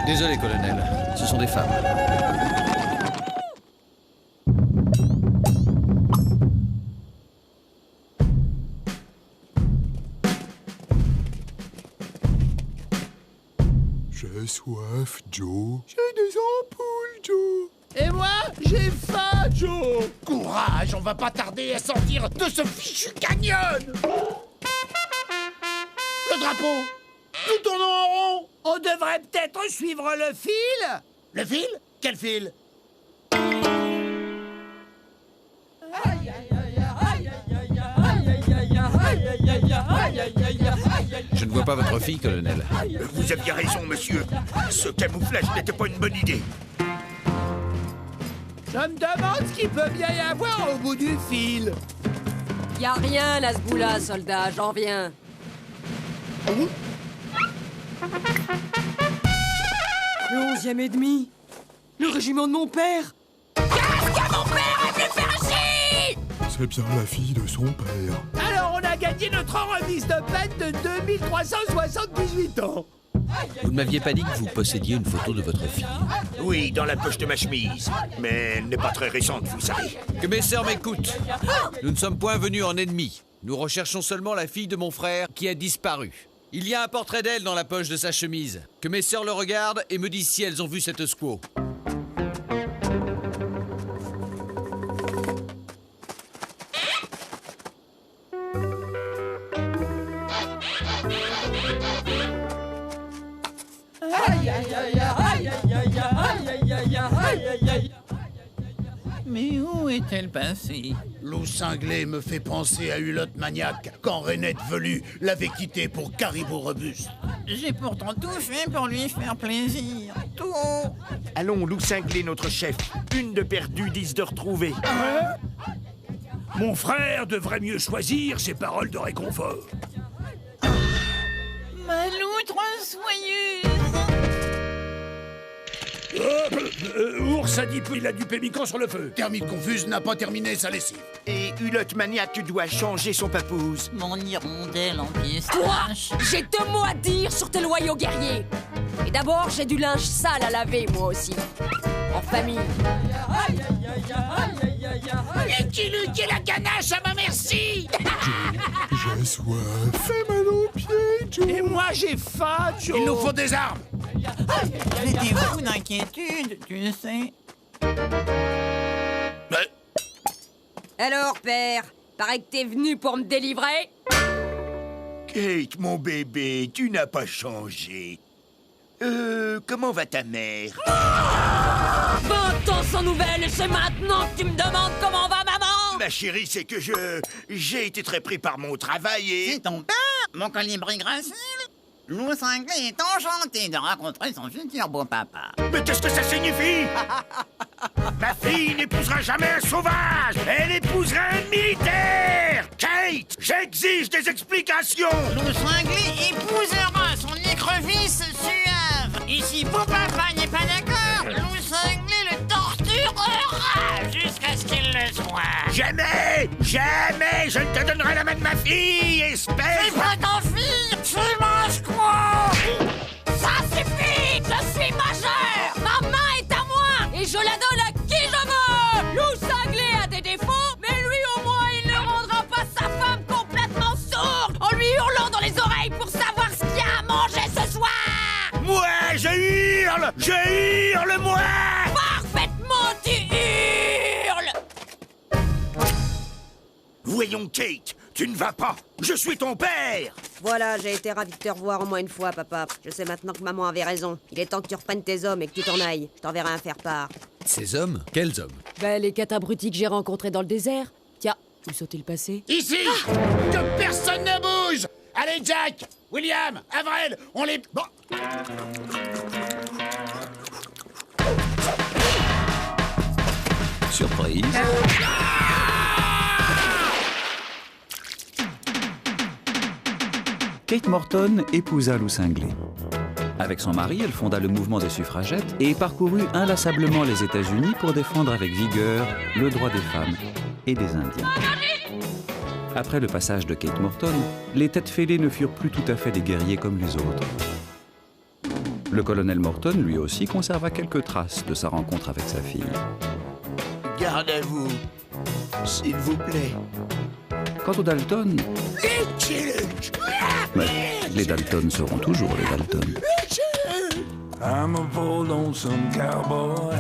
Désolé, colonel. Ce sont des femmes. J'ai soif, Joe. J'ai des ampoules, Joe. Et moi, j'ai faim, Joe! Courage, on va pas tarder à sortir de ce fichu canyon! Le drapeau! Nous tournons en rond! On devrait peut-être suivre le fil? Le fil? Quel fil? Je ne vois pas votre fille, colonel. Vous aviez raison, monsieur. Ce camouflage n'était pas une bonne idée. Je me demande ce qu'il peut bien y avoir au bout du fil. Y a rien là, ce bout-là, soldat, j'en viens. Le 11e et demi. Le régiment de mon père. Qu'est-ce que mon père a pu faire chier? C'est bien la fille de son père. Alors on a gagné notre remise de peine de 2378 ans. Vous ne m'aviez pas dit que vous possédiez une photo de votre fille? Oui, dans la poche de ma chemise. Mais elle n'est pas très récente, vous savez. Que mes sœurs m'écoutent. Nous ne sommes point venus en ennemis. Nous recherchons seulement la fille de mon frère qui a disparu. Il y a un portrait d'elle dans la poche de sa chemise. Que mes sœurs le regardent et me disent si elles ont vu cette squaw. Mais où est-elle passée? Loup Cinglé me fait penser à Hulotte Maniaque quand Rainette Velue l'avait quitté pour Caribou Robuste. J'ai pourtant tout fait pour lui faire plaisir. Tout. Allons, Loup Cinglé, notre chef. Une de perdue, 10 de retrouvée. Mon frère devrait mieux choisir ses paroles de réconfort. Malou, trop soyeuse. Ours a dit qu'il a du pémican sur le feu. Termite Confuse n'a pas terminé sa lessive. Et Hulotte Maniaque doit changer son papouze. Mon hirondelle en pièces. Toi, j'ai 2 mots à dire sur tes loyaux guerriers. Et d'abord, j'ai du linge sale à laver, moi aussi. En famille. Lucky la ganache à ma merci. J'ai soif. Fais mal aux pieds, Joe. Et moi j'ai faim, Joe. Il nous faut des armes. J'ai des fous d'inquiétude, tu sais. Alors, père, paraît que t'es venu pour me délivrer? Kate, mon bébé, tu n'as pas changé. Comment va ta mère? 20 ans sans nouvelles, et c'est maintenant que tu me demandes comment va maman? Ma chérie, c'est que j'ai été très pris par mon travail et... C'est ton père, mon colibri gracile. Loup Cinglé est enchanté de rencontrer son futur beau-papa. Mais qu'est-ce que ça signifie? Ma fille n'épousera jamais un sauvage. Elle épousera un militaire. Kate, j'exige des explications. Loup Cinglé épousera son écrevisse suave. Et si beau-papa n'est pas d'accord, Loup Cinglé le torturera jusqu'à ce qu'il le soit. Jamais, jamais je ne te donnerai la main de ma fille, espèce. C'est pas ta fille, tu manges quoi? Ça suffit! Je suis majeur! Ma main est à moi! Et je la donne à qui je veux! Loup Cinglé a des défauts, mais lui au moins il ne rendra pas sa femme complètement sourde en lui hurlant dans les oreilles pour savoir ce qu'il y a à manger ce soir! Moi, je hurle, moi! Parfaitement, tu hurles! Voyons, Kate, tu ne vas pas. Je suis ton père. Voilà, j'ai été ravi de te revoir au moins une fois, papa. Je sais maintenant que maman avait raison. Il est temps que tu reprennes tes hommes et que tu t'en ailles. Je t'enverrai un faire-part. Ces hommes? Quels hommes? Ben, les 4 abrutis que j'ai rencontrés dans le désert. Tiens, où sont-ils passés? Ici. Que personne ne bouge. Allez, Jack, William, Avril, on les... Bon. Surprise. Kate Morton épousa Loup Cinglé. Avec son mari, elle fonda le mouvement des suffragettes et parcourut inlassablement les États-Unis pour défendre avec vigueur le droit des femmes et des Indiens. Après le passage de Kate Morton, les têtes fêlées ne furent plus tout à fait des guerriers comme les autres. Le colonel Morton, lui aussi, conserva quelques traces de sa rencontre avec sa fille. Garde à vous, s'il vous plaît. Quant aux Dalton... Mais les Dalton seront toujours les Dalton. I'm a poor lonesome cowboy